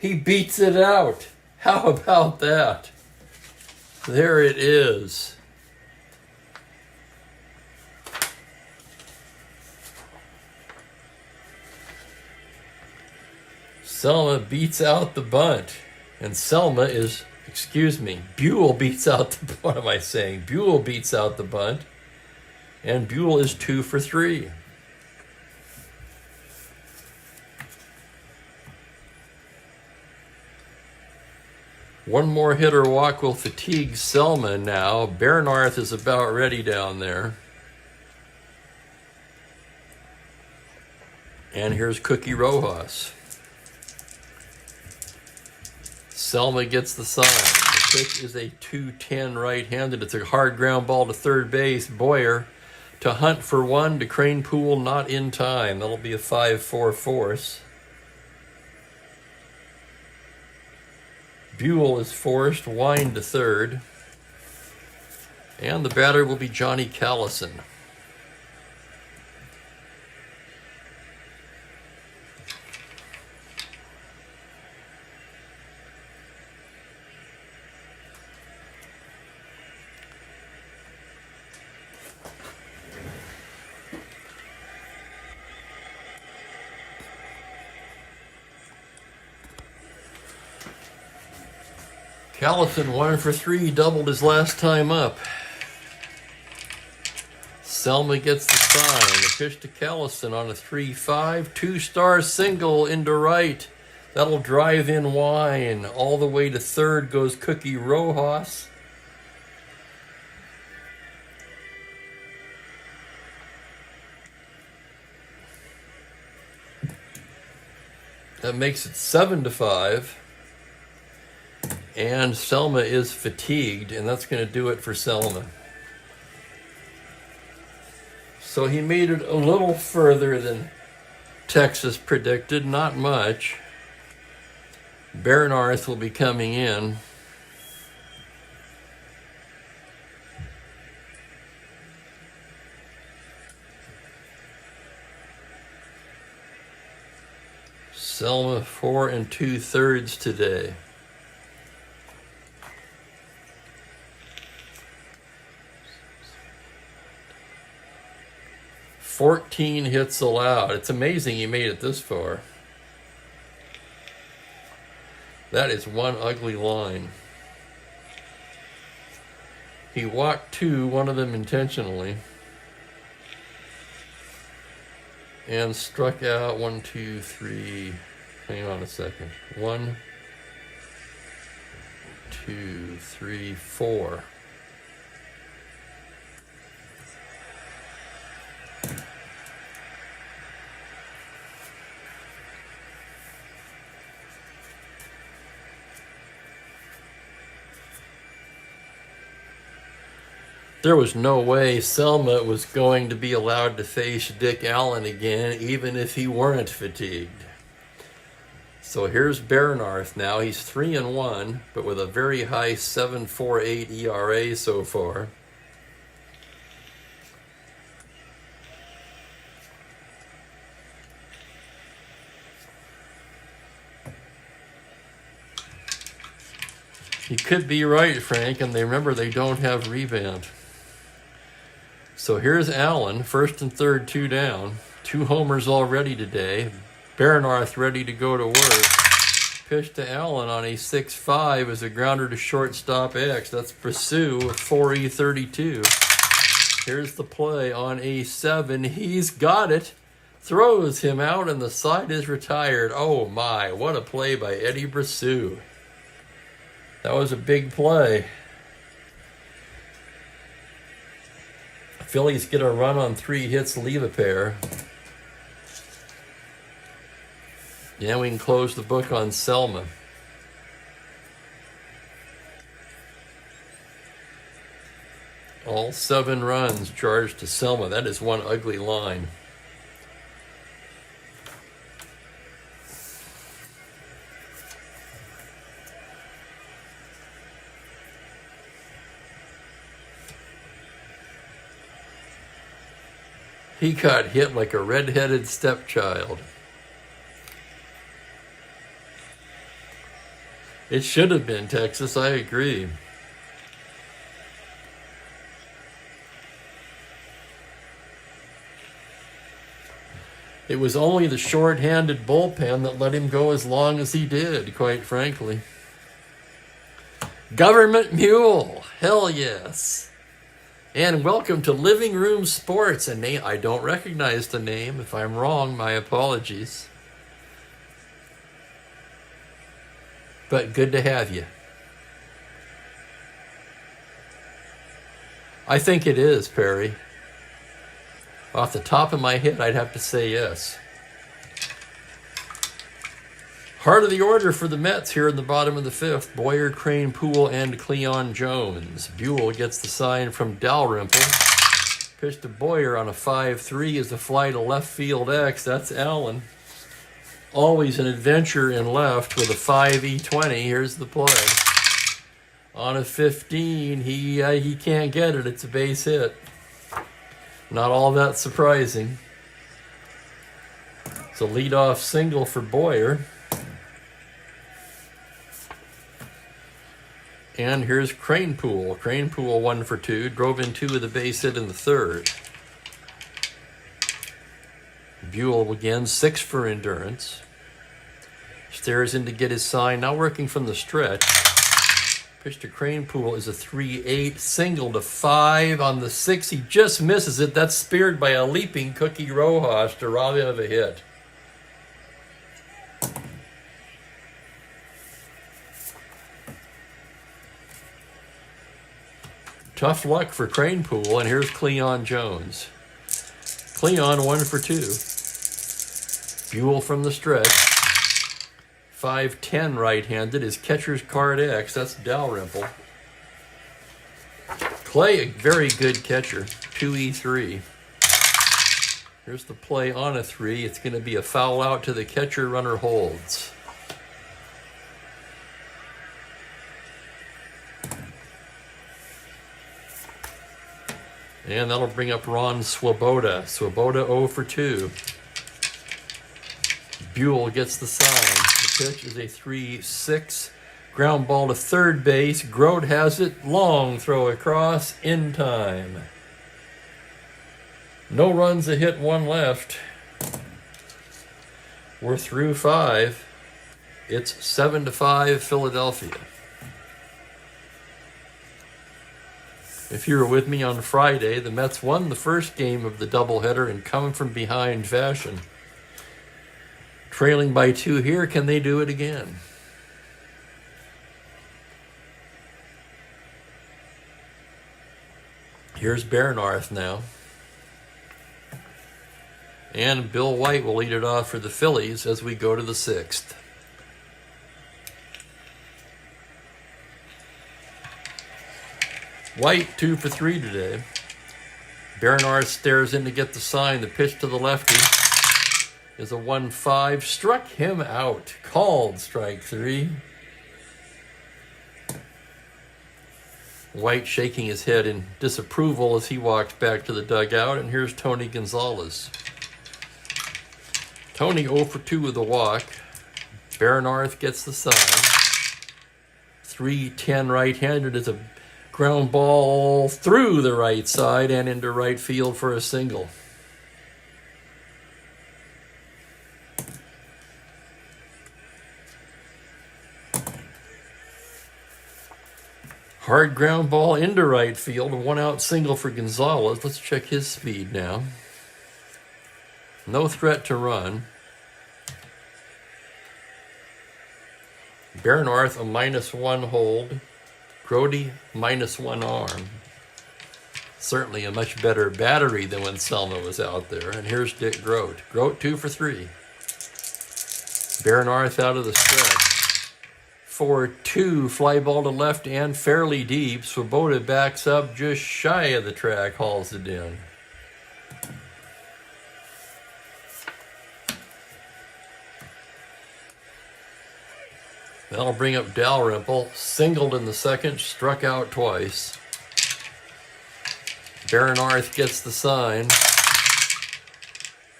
beats it out. How about that? There it is. Selma beats out the bunt. And Selma is, Buell beats out the, what am I saying? Buell beats out the bunt. And Buell is 2 for 3. One more hitter walk will fatigue Selma now. Bernarth is about ready down there. And here's Cookie Rojas. Selma gets the sign. The pitch is a 2-10 right-handed. It's a hard ground ball to third base. Boyer to Hunt for 1 to Cranepool, not in time. That'll be a 5-4 force. Buell is forced, Wine to third. And the batter will be Johnny Callison. Callison 1 for 3, doubled his last time up. Selma gets the sign. The pitch to Callison on a 3-5, 2-star single into right. That'll drive in Wine. All the way to third goes Cookie Rojas. That makes it 7-5. And Selma is fatigued, and that's going to do it for Selma. So he made it a little further than Texas predicted, not much. Bernarth will be coming in. Selma 4 2/3 today. 14 hits allowed. It's amazing he made it this far. That is one ugly line. He walked 2, one of them intentionally, and struck out 1, 2, 3. Hang on a second. 1, 2, 3, 4. There was no way Selma was going to be allowed to face Dick Allen again, even if he weren't fatigued. So here's Bernarth now. He's 3-1, but with a very high 7.48 ERA so far. You could be right, Frank, and remember they don't have rebound. So here's Allen, 1st and 3rd, 2 down. 2 homers already today. Bernarth ready to go to work. Pitch to Allen on a 6-5 is a grounder to shortstop X. That's Pursue, 4E32. Here's the play on a 7. He's got it. throws him out, and the side is retired. Oh my, what a play by Eddie Brasseau. That was a big play. Phillies get a run on 3 hits, leave a pair. Yeah, we can close the book on Selma. All 7 runs charged to Selma. That is one ugly line. He got hit like a red-headed stepchild. It should have been Texas, I agree. It was only the short-handed bullpen that let him go as long as he did, quite frankly. Government Mule, hell yes. And welcome to Living Room Sports, a name I don't recognize the name. If I'm wrong, my apologies. But good to have you. I think it is, Perry. Off the top of my head, I'd have to say yes. Heart of the order for the Mets here in the bottom of the 5th. Boyer, Crane, Poole, and Cleon Jones. Buell gets the sign from Dalrymple. Pitch to Boyer on a 5-3 is a fly to left field X. That's Allen. Always an adventure in left with a 5-E20. Here's the play. On a 15, he can't get it. It's a base hit. Not all that surprising. It's a leadoff single for Boyer. And here's Cranepool. Cranepool 1 for 2. Drove in 2 with a base hit in the 3rd. Buell again, 6 for endurance. Stares in to get his sign. Now working from the stretch. Pitch to Cranepool is a 3-8. Single to 5 on the 6. He just misses it. That's speared by a leaping Cookie Rojas to rob him of a hit. Tough luck for Cranepool, and here's Cleon Jones. Cleon 1 for 2. Buell from the stretch. 5'10" right-handed is catcher's card X. That's Dalrymple. Clay, a very good catcher. 2E3. Here's the play on a 3. It's going to be a foul out to the catcher. Runner holds. And that'll bring up Ron Swoboda. Swoboda 0 for 2. Buell gets the sign. The pitch is a 3-6. Ground ball to third base. Grode has it. Long throw across in time. No runs, a hit, 1 left. We're through 5. It's 7-5 Philadelphia. If you were with me on Friday, the Mets won the first game of the doubleheader in come-from-behind fashion. Trailing by 2 here, can they do it again? Here's Bernarth now. And Bill White will lead it off for the Phillies as we go to the 6th. White 2 for 3 today. Bernarth stares in to get the sign. The pitch to the lefty is a 1-5. Struck him out. Called strike 3. White shaking his head in disapproval as he walks back to the dugout. And here's Tony Gonzalez. Tony 0 for 2 with a walk. Bernarth gets the sign. 3-10 right-handed is a ground ball through the right side and into right field for a single. Hard ground ball into right field, a 1-out single for Gonzalez. Let's check his speed now. No threat to run. Baranarth a -1 hold. Grody -1 arm. Certainly a much better battery than when Selma was out there. And here's Dick Grote. Grote 2 for 3. Baranarth out of the stretch. 4-2, fly ball to left and fairly deep. Swoboda backs up just shy of the track, hauls it in. That'll bring up Dalrymple. Singled in the second, struck out twice. Baranarth gets the sign.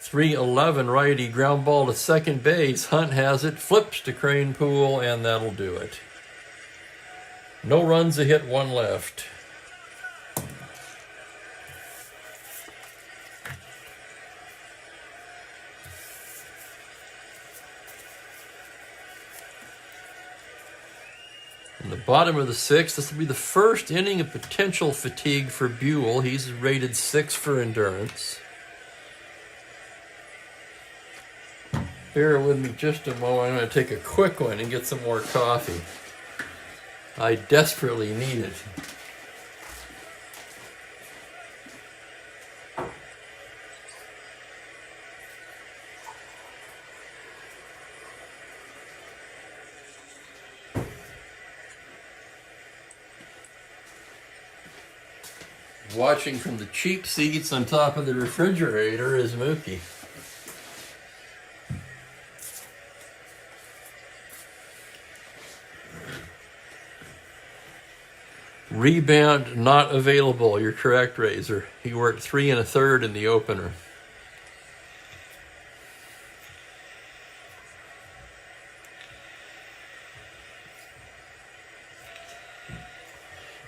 3-11 righty, ground ball to second base. Hunt has it, flips to Kranepool, and that'll do it. No runs, a hit, 1 left. In the bottom of the 6th, this will be the first inning of potential fatigue for Buell. He's rated 6 for endurance. Bear with me just a moment. I'm going to take a quick one and get some more coffee. I desperately need it. Watching from the cheap seats on top of the refrigerator is Mookie. Rebound not available. You're correct, Razor. He worked 3 1/3 in the opener.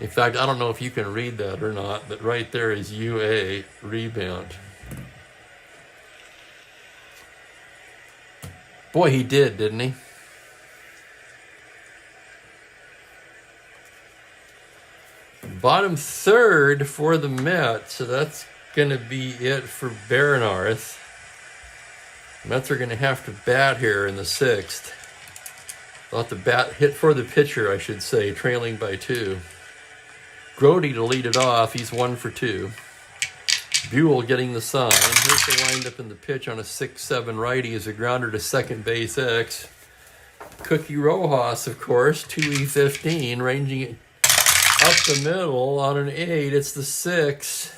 In fact, I don't know if you can read that or not, but right there is UA, rebound. Boy, he did, didn't he? Bottom 3rd for the Mets, so that's going to be it for Baranarth. Mets are going to have to bat here in the 6th. They'll have to bat, hit for the pitcher, I should say, trailing by 2. Grody to lead it off. He's 1 for 2. Buell getting the sign. Here's the windup in the pitch on a 6-7 righty as a grounder to second base X. Cookie Rojas, of course, 2E15, ranging up the middle on an 8. It's the 6.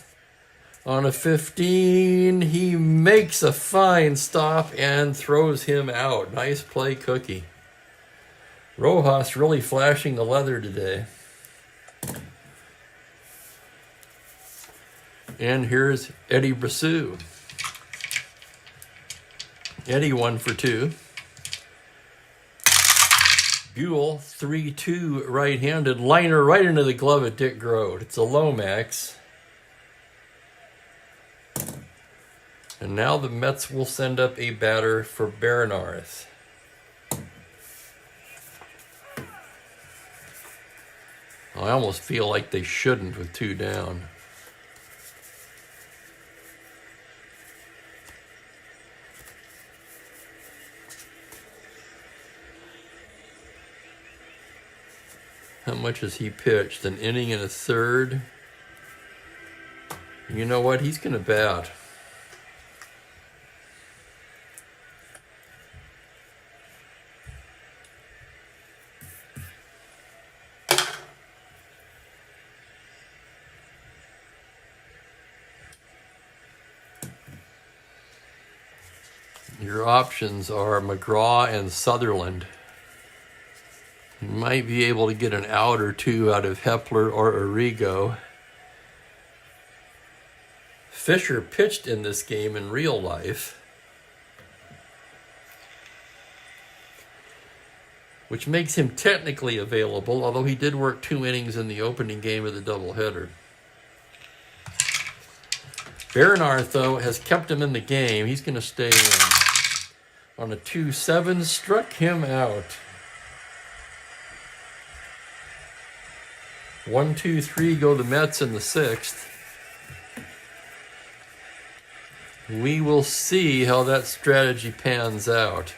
On a 15, he makes a fine stop and throws him out. Nice play, Cookie. Rojas really flashing the leather today. And here's Eddie Brasou. Eddie 1 for 2. Buell 3-2 right-handed. Liner right into the glove of Dick Grote. It's a Lomax. And now the Mets will send up a batter for Baranarth. I almost feel like they shouldn't with 2 down. How much has he pitched? An inning and a third. You know what? He's going to bat. Your options are McGraw and Sutherland. You might be able to get an out or 2 out of Hepler or Arrigo. Fisher pitched in this game in real life, which makes him technically available, although he did work 2 innings in the opening game of the doubleheader. Baranarth, though, has kept him in the game. He's going to stay in. On a 2-7, struck him out. 1, 2, 3 go the Mets in the 6th. We will see how that strategy pans out.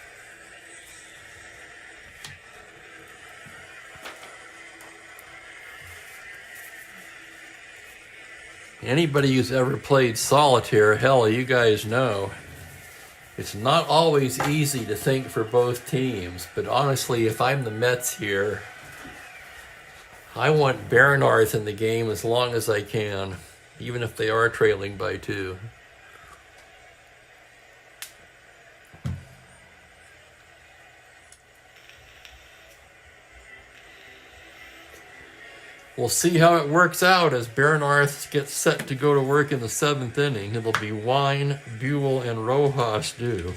Anybody who's ever played solitaire, hell, you guys know, it's not always easy to think for both teams. But honestly, if I'm the Mets here, I want Baranarth in the game as long as I can, even if they are trailing by 2. We'll see how it works out as Baranarth gets set to go to work in the 7th inning. It'll be Wine, Buell, and Rojas due.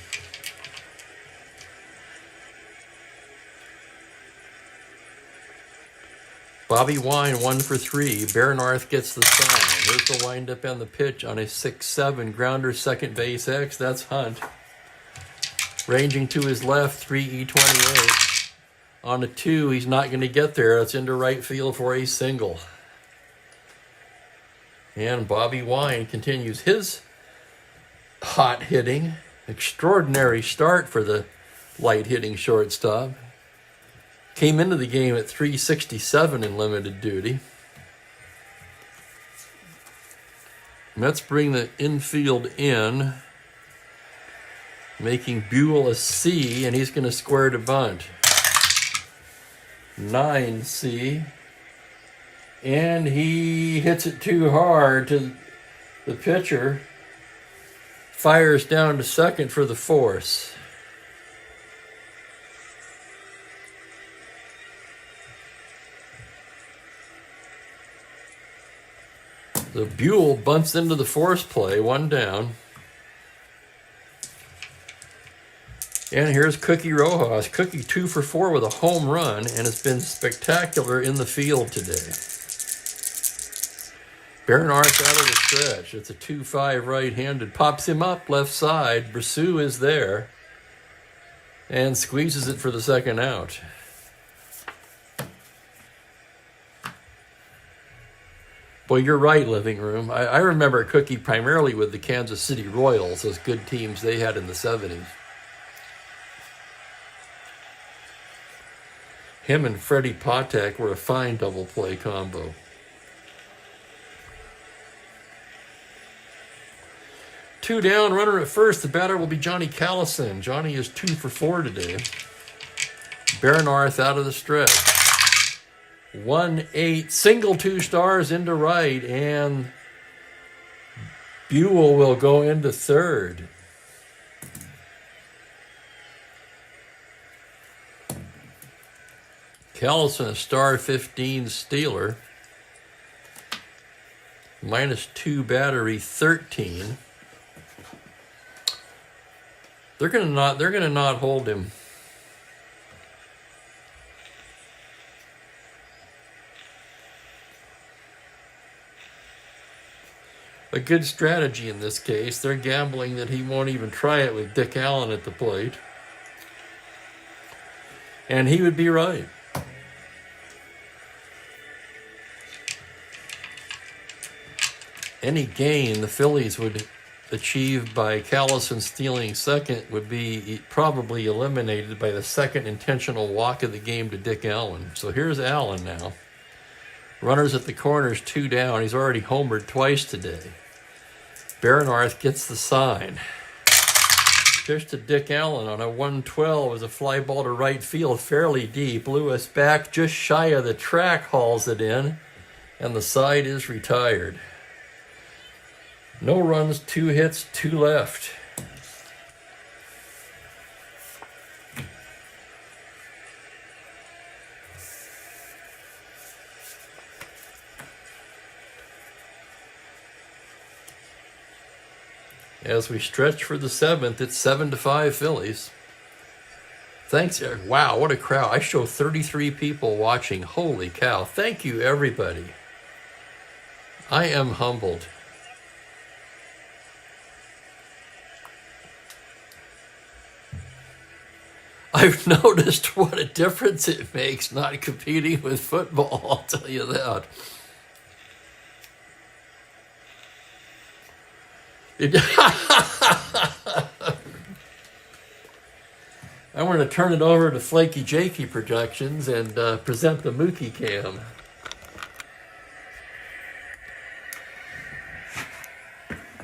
Bobby Wine 1 for 3. Baranarth gets the sign. Here's the windup and the pitch on a 6-7 grounder, second base X. That's Hunt. Ranging to his left, 3E28. On a 2, he's not going to get there. It's into right field for a single. And Bobby Wine continues his hot hitting. Extraordinary start for the light hitting shortstop. Came into the game at 367 in limited duty. Mets bring the infield in, making Buell a C, and he's going to square to bunt. 9C, and he hits it too hard to the pitcher. Fires down to second for the force. The Buell bunts into the force play, 1 down. And here's Cookie Rojas. Cookie 2 for 4 with a home run and has been spectacular in the field today. Baranarth out of the stretch. It's a 2-5 right-handed. Pops him up left side. Brissou is there. And squeezes it for the second out. Boy, you're right, living room. I remember Cookie primarily with the Kansas City Royals, those good teams they had in the 70s. Him and Freddie Patek were a fine double play combo. Two down, runner at first. The batter will be Johnny Callison. Johnny is 2 for 4 today. Baranarth out of the stretch. 1-8, single 2 stars into right, and Buell will go into third. Callison, a star 15 stealer. -2 battery, 13. They're gonna not hold him. A good strategy in this case. They're gambling that he won't even try it with Dick Allen at the plate. And he would be right. Any gain the Phillies would achieve by Callison stealing second would be probably eliminated by the second intentional walk of the game to Dick Allen. So here's Allen now. Runners at the corners, 2 down. He's already homered twice today. Baranarth gets the sign. Pitch to Dick Allen on a 112 as a fly ball to right field, fairly deep. Lewis back just shy of the track, hauls it in, and the side is retired. No runs, 2 hits, 2 left. As we stretch for the 7th, it's 7-5 Phillies. Thanks, Eric. Wow, what a crowd. I show 33 people watching. Holy cow. Thank you, everybody. I am humbled. I've noticed what a difference it makes not competing with football, I'll tell you that. I'm going to turn it over to Flaky Jakey Productions and present the Mookie Cam.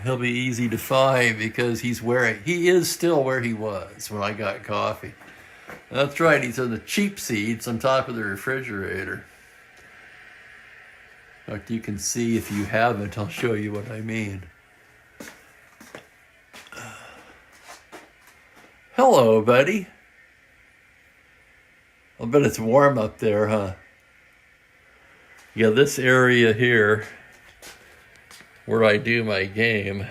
He'll be easy to find because he is still where he was when I got coffee. That's right, he's in the cheap seats on top of the refrigerator. In fact, you can see if you haven't, I'll show you what I mean. Hello, buddy. I bet it's warm up there, huh? Yeah, this area here, where I do my game,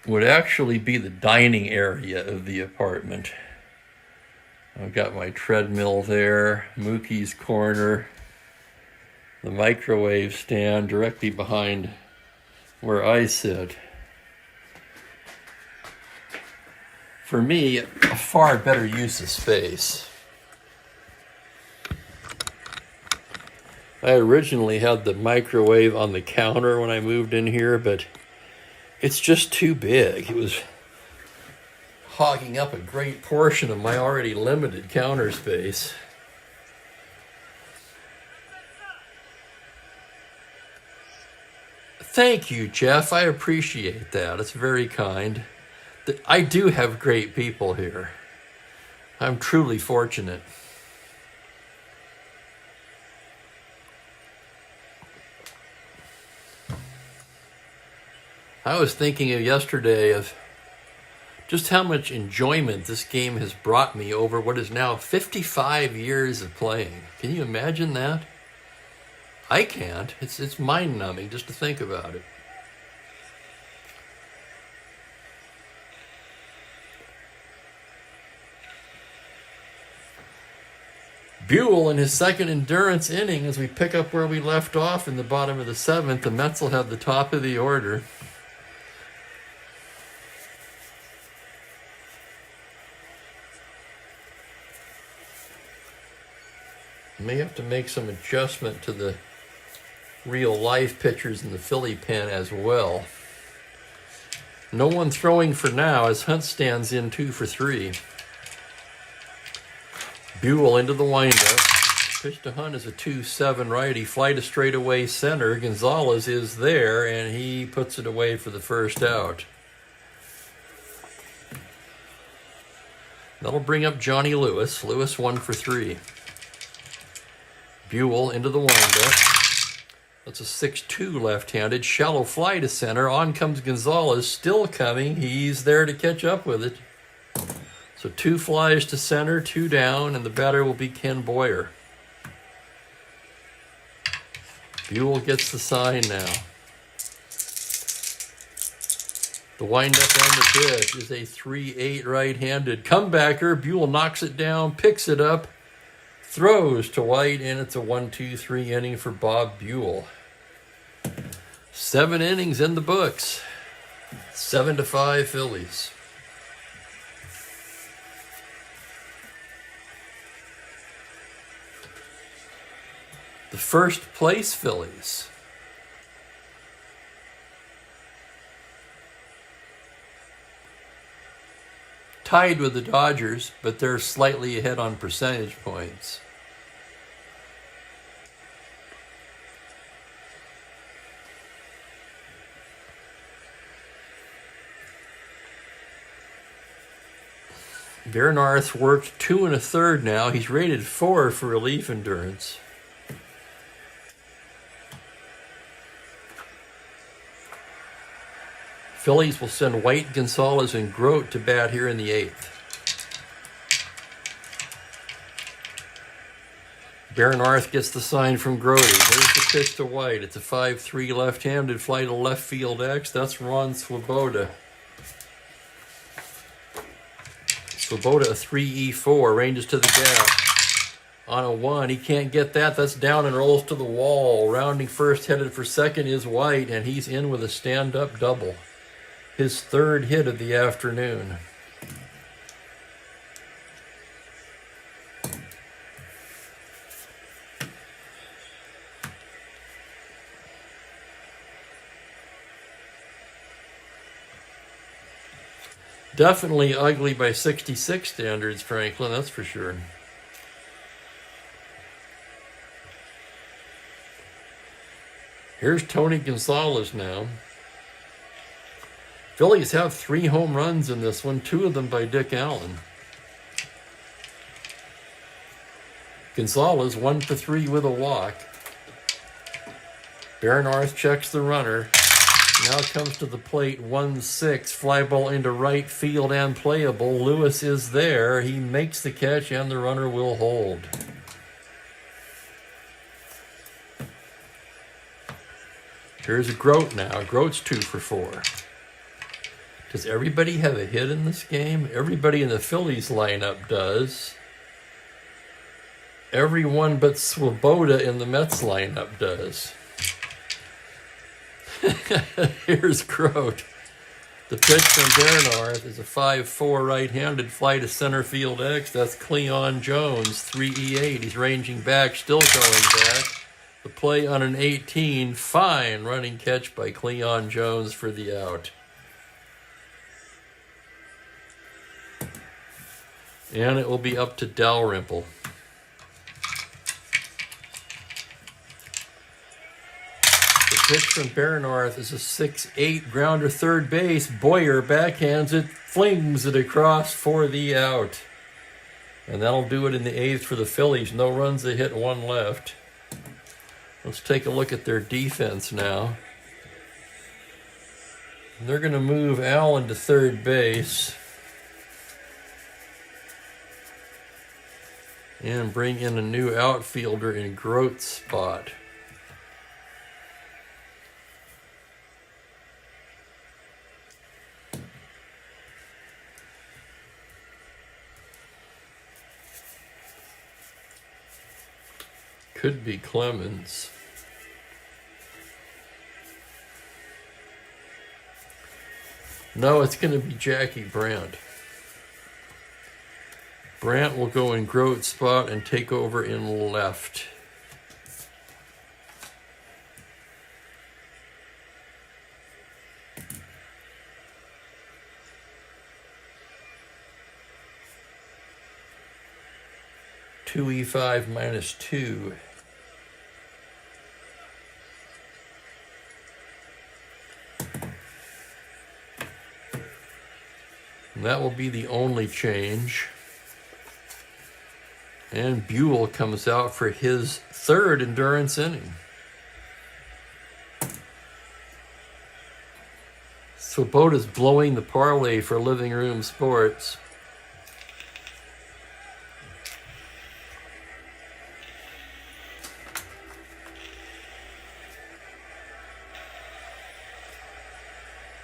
would actually be the dining area of the apartment. I've got my treadmill there, Mookie's corner, the microwave stand directly behind where I sit. For me, a far better use of space. I originally had the microwave on the counter when I moved in here, but it's just too big. It was hogging up a great portion of my already limited counter space. Thank you, Jeff. I appreciate that. It's very kind. I do have great people here. I'm truly fortunate. I was thinking yesterday of just how much enjoyment this game has brought me over what is now 55 years of playing. Can you imagine that? I can't. It's mind-numbing just to think about it. Buell in his second endurance inning as we pick up where we left off in the bottom of the seventh. The Mets will have the top of the order. May have to make some adjustment to the real life pitchers in the Philly pen as well. No one throwing for now as Hunt stands in 2 for 3. Buell into the windup. Pitch to Hunt is a 2-7 righty. Fly to straightaway center. Gonzalez is there, and he puts it away for the first out. That'll bring up Johnny Lewis. Lewis 1 for 3. Buell into the windup. That's a 6-2 left-handed. Shallow fly to center. On comes Gonzalez. Still coming. He's there to catch up with it. So 2 flies to center, 2 down, and the batter will be Ken Boyer. Buell gets the sign now. The windup on the pitch is a 3-8 right-handed comebacker. Buell knocks it down, picks it up, throws to White, and it's a 1-2-3 inning for Bob Buell. 7 innings in the books. 7-5 Phillies. The first place Phillies. Tied with the Dodgers, but they're slightly ahead on percentage points. Bernarth worked 2 1/3 now. He's rated 4 for relief endurance. Phillies will send White, Gonzalez, and Grote to bat here in the 8th. Bernarth gets the sign from Grote. There's the pitch to White. It's a 5-3 left-handed fly to left field X. That's Ron Swoboda. Swoboda, a 3-4, ranges to the gap. On a 1, he can't get that. That's down and rolls to the wall. Rounding first, headed for second is White, and he's in with a stand-up double. His 3rd hit of the afternoon. Definitely ugly by 66 standards, Franklin, that's for sure. Here's Tony Gonzalez now. Phillies have 3 home runs in this one, 2 of them by Dick Allen. Gonzalez 1 for 3 with a walk. Barnard checks the runner. Now comes to the plate, 1-6, fly ball into right field and playable. Lewis is there. He makes the catch and the runner will hold. Here's a Grote now. Grote's 2 for 4. Does everybody have a hit in this game? Everybody in the Phillies lineup does. Everyone but Swoboda in the Mets lineup does. Here's Grote. The pitch from Barnard is a 5-4 right-handed fly to center field X. That's Cleon Jones, 3E8. He's ranging back, still going back. The play on an 18, fine running catch by Cleon Jones for the out. And it will be up to Dalrymple. The pitch from Barnard is a 6-8 grounder third base. Boyer backhands it, flings it across for the out. And that'll do it in the 8th for the Phillies. No runs, they hit 1 left. Let's take a look at their defense now. They're going to move Allen to third base. And bring in a new outfielder in Grote's spot. Could be Clemens. No, it's going to be Jackie Brandt. Brandt will go in Grote's spot and take over in left. (2E5 - 2). And that will be the only change. And Buell comes out for his 3rd endurance inning. Swoboda's blowing the parlay for Living Room Sports.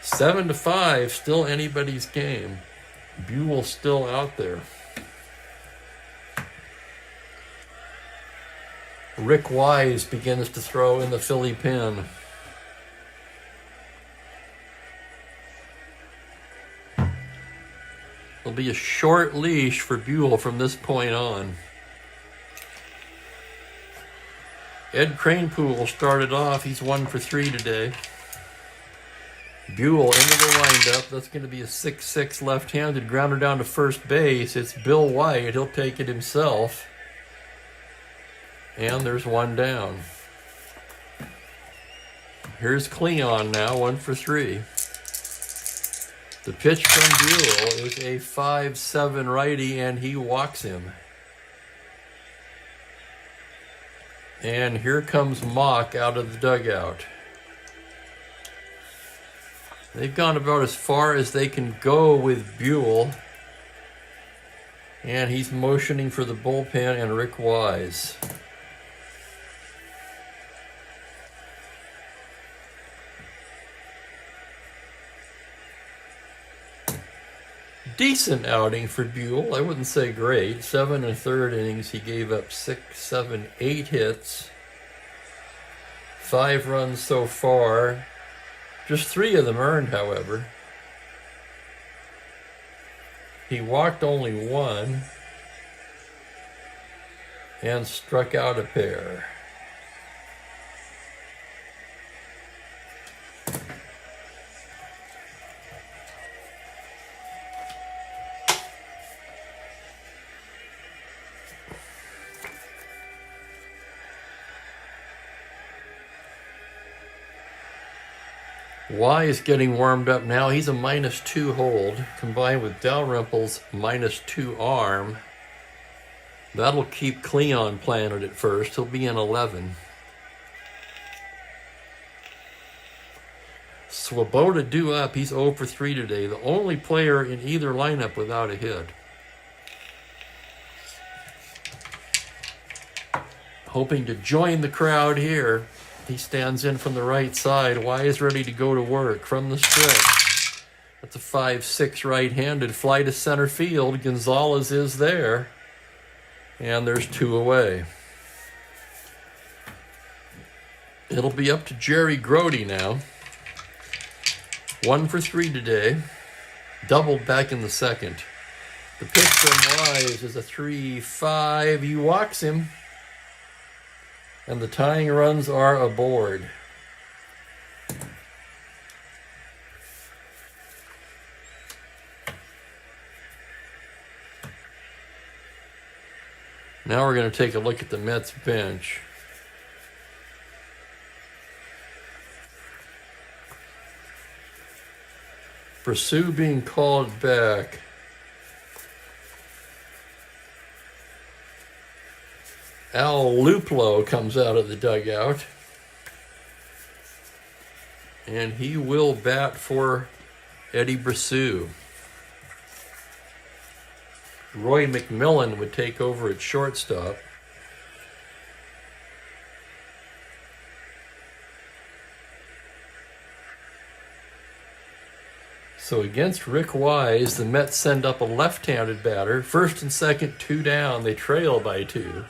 Seven to 5, still anybody's game. Buell still out there. Rick Wise begins to throw in the Philly pen. There'll be a short leash for Buell from this point on. Ed Kranepool started off. He's 1 for 3 today. Buell into the windup. That's going to be a 6-6 left-handed grounder down to first base. It's Bill White. He'll take it himself. And there's 1 down. Here's Cleon now, 1 for 3. The pitch from Buell is a 5-7 righty, and he walks him. And here comes Mock out of the dugout. They've gone about as far as they can go with Buell. And he's motioning for the bullpen and Rick Wise. Decent outing for Buell. I wouldn't say great. 7 1/3 innings. He gave up 6, 7, 8 hits. 5 runs so far. Just 3 of them earned, however. He walked only 1 and struck out a pair. Wise getting warmed up now. He's a -2 hold, combined with Dalrymple's -2 arm. That'll keep Cleon planted at first. He'll be in 11. Swoboda due up. He's 0 for 3 today. The only player in either lineup without a hit. Hoping to join the crowd here. He stands in from the right side. Wise ready to go to work from the stretch. That's a 5-6 right-handed fly to center field. Gonzalez is there. And there's 2 away. It'll be up to Jerry Grody now. 1 for 3 today. Doubled back in the second. The pitch from Wise is a 3-5. He walks him. And the tying runs are aboard. Now we're going to take a look at the Mets bench. Pursue being called back. Al Luplo comes out of the dugout. And he will bat for Eddie Pursue. Roy McMillan would take over at shortstop. So against Rick Wise, the Mets send up a left-handed batter. First and second, 2 down. They trail by 2.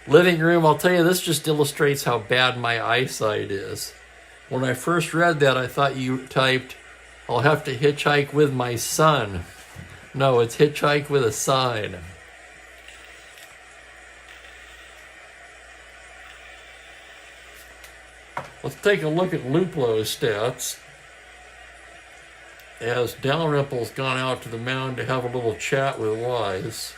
Living room, I'll tell you, this just illustrates how bad my eyesight is. When I first read that, I thought you typed, I'll have to hitchhike with my son. No, it's hitchhike with a sign. Let's take a look at Luplo's stats. As Dalrymple's gone out to the mound to have a little chat with Wise.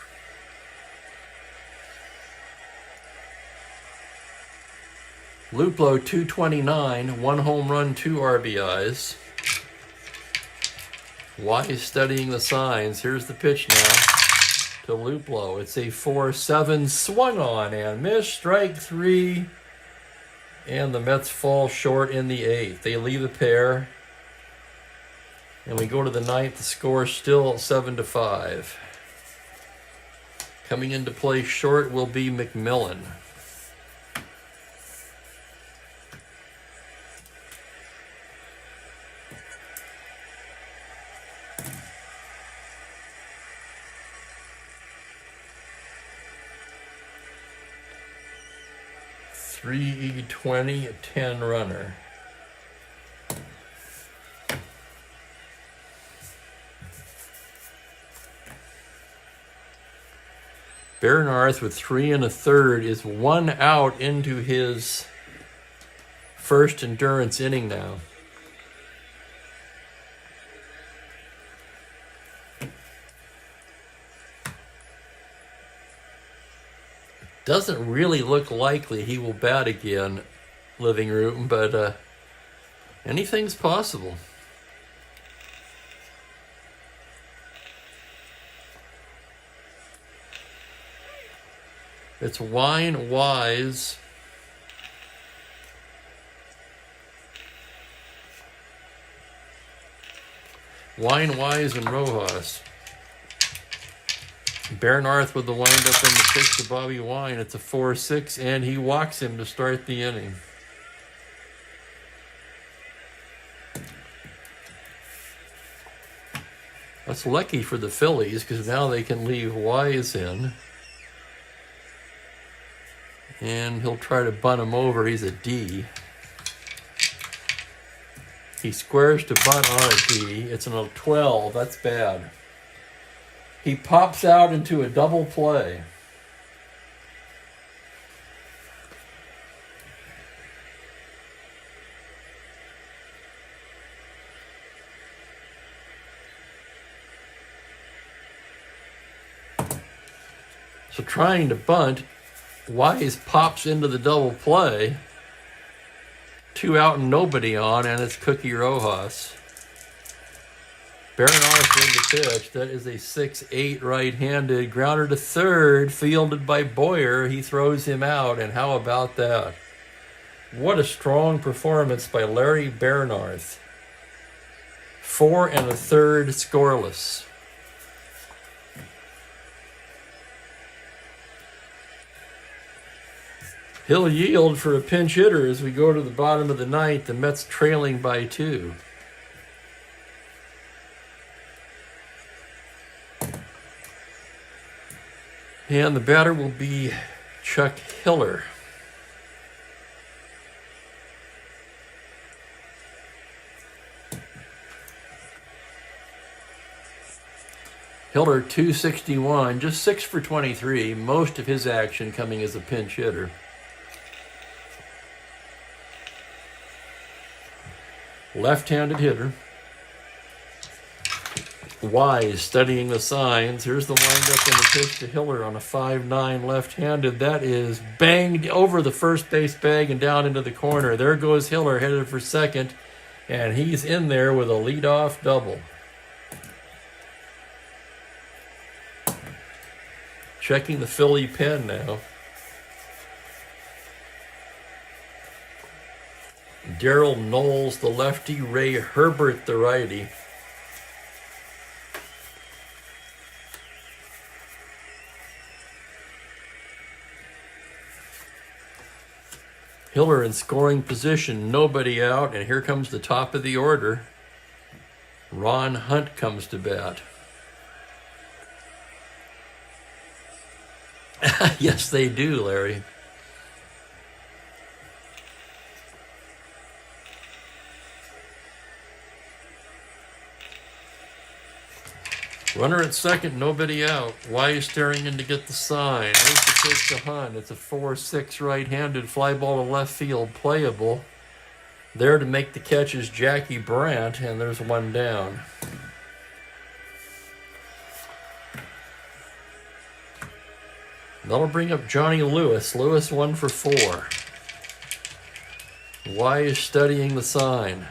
Luplo 229, 1 home run, 2 RBIs. Wise studying the signs. Here's the pitch now to Luplo. It's a 4-7 swung on and missed. Strike 3. And the Mets fall short in the 8th. They leave a pair. And we go to the 9th. The score still 7-5. Coming into play short will be McMillan. E20, a 10 runner. Bernarth with 3 1/3 is 1 out into his first endurance inning now. Doesn't really look likely he will bat again, living room, but anything's possible. It's Wine, Wise. Wine, Wise, and Rojas. Bernarth with the windup and the pitch to Bobby Wine. It's a 4-6, and he walks him to start the inning. That's lucky for the Phillies, because now they can leave Wise in. And he'll try to bunt him over. He's a D. He squares to bunt on a D. It's an 12. That's bad. He pops out into a double play. So trying to bunt, Wise pops into the double play. 2 out and nobody on, and it's Cookie Rojas. Baranov in the pitch. That is a 6-8 right-handed grounder to third, fielded by Boyer. He throws him out, and how about that? What a strong performance by Larry Baranarth. 4 1/3 scoreless. He'll yield for a pinch hitter as we go to the bottom of the ninth. The Mets trailing by 2. And the batter will be Chuck Hiller. Hiller, 261, just 6 for 23, most of his action coming as a pinch hitter. Left-handed hitter. Wise studying the signs. Here's the windup and the pitch to Hiller on a 5-9 left-handed. That is banged over the first base bag and down into the corner. There goes Hiller headed for second, and he's in there with a leadoff double. Checking the Philly pen now. Darryl Knowles, the lefty. Ray Herbert, the righty. Hiller in scoring position, nobody out, and here comes the top of the order. Ron Hunt comes to bat. Yes, they do, Larry. Runner at second, nobody out. Wise staring in to get the sign. There's the pitch to Hunt. It's a 4-6 right-handed fly ball to left field, playable. There to make the catch is Jackie Brandt, and there's one down. That'll bring up Johnny Lewis. Lewis 1 for 4. Wise studying the sign.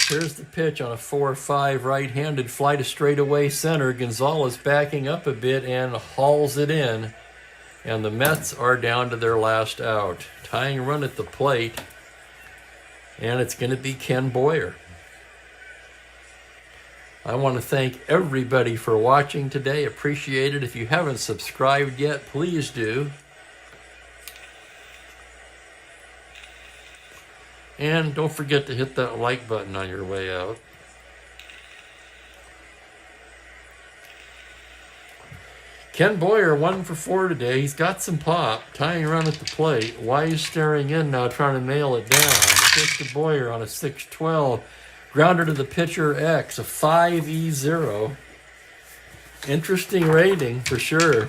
Here's the pitch on a 4-5 right-handed fly to straightaway center. Gonzalez backing up a bit and hauls it in. And the Mets are down to their last out. Tying run at the plate. And it's going to be Ken Boyer. I want to thank everybody for watching today. Appreciate it. If you haven't subscribed yet, please do. And don't forget to hit that like button on your way out. Ken Boyer 1 for 4 today. He's got some pop. Tying run at the plate. Wise staring in now, trying to nail it down. The pitch to Boyer on a 6-12. Grounder to the pitcher X, a 5-E-0. Interesting rating for sure.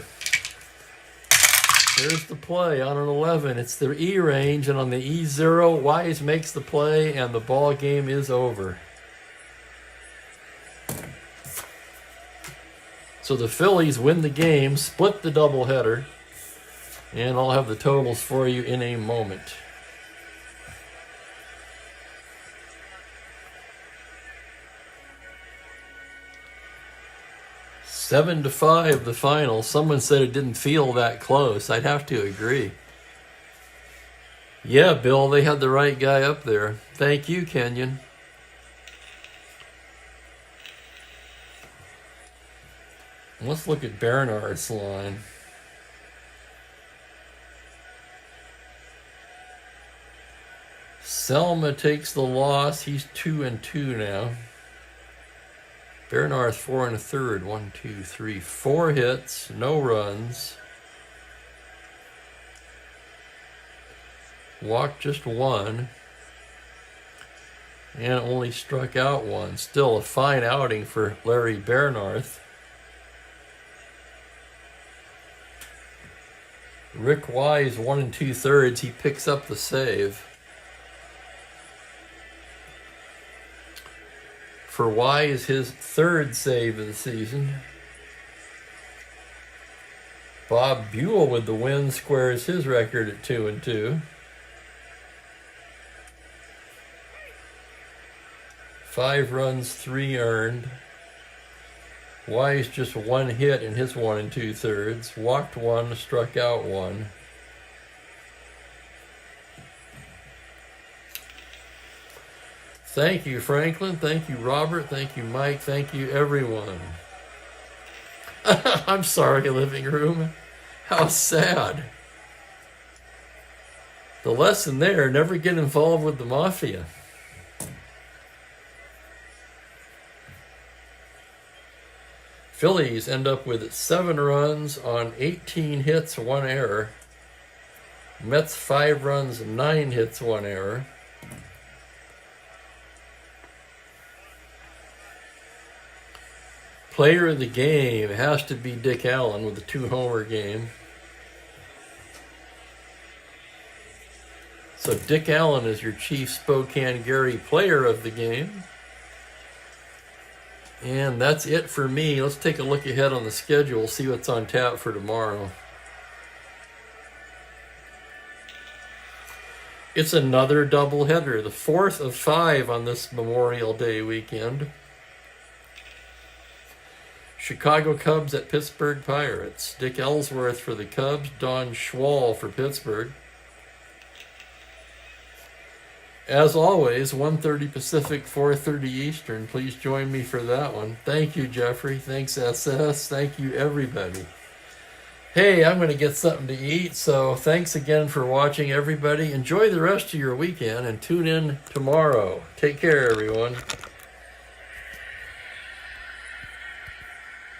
There's the play on an 11. It's the E range, and on the E0, Wise makes the play, and the ball game is over. So the Phillies win the game, split the doubleheader, and I'll have the totals for you in a moment. Seven to 5, the final. Someone said it didn't feel that close. I'd have to agree. Yeah, Bill, they had the right guy up there. Thank you, Kenyon. Let's look at Bernard's line. Selma takes the loss. He's 2-2 now. Bernard 4 1/3. 1, 2, 3, 4 hits, no runs. Walked just 1. And only struck out 1. Still a fine outing for Larry Bernarth. Rick Wise 1 2/3. He picks up the save. For Wise, his 3rd save of the season. Bob Buell with the win squares his record at 2-2. 5 runs, 3 earned. Wise just 1 hit in his 1 2/3. Walked 1, struck out 1. Thank you, Franklin. Thank you, Robert. Thank you, Mike. Thank you, everyone. I'm sorry, living room. How sad. The lesson there, never get involved with the mafia. Phillies end up with 7 runs on 18 hits, 1 error. Mets 5 runs, 9 hits, 1 error. Player of the game has to be Dick Allen with a 2-homer game. So Dick Allen is your Chief Spokane Gary player of the game. And that's it for me. Let's take a look ahead on the schedule, see what's on tap for tomorrow. It's another doubleheader, the 4th of 5 on this Memorial Day weekend. Chicago Cubs at Pittsburgh Pirates. Dick Ellsworth for the Cubs, Don Schwall for Pittsburgh. As always, 1:30 Pacific, 4:30 Eastern. Please join me for that one. Thank you, Jeffrey. Thanks, SS. Thank you, everybody. Hey, I'm going to get something to eat, so thanks again for watching, everybody. Enjoy the rest of your weekend and tune in tomorrow. Take care, everyone.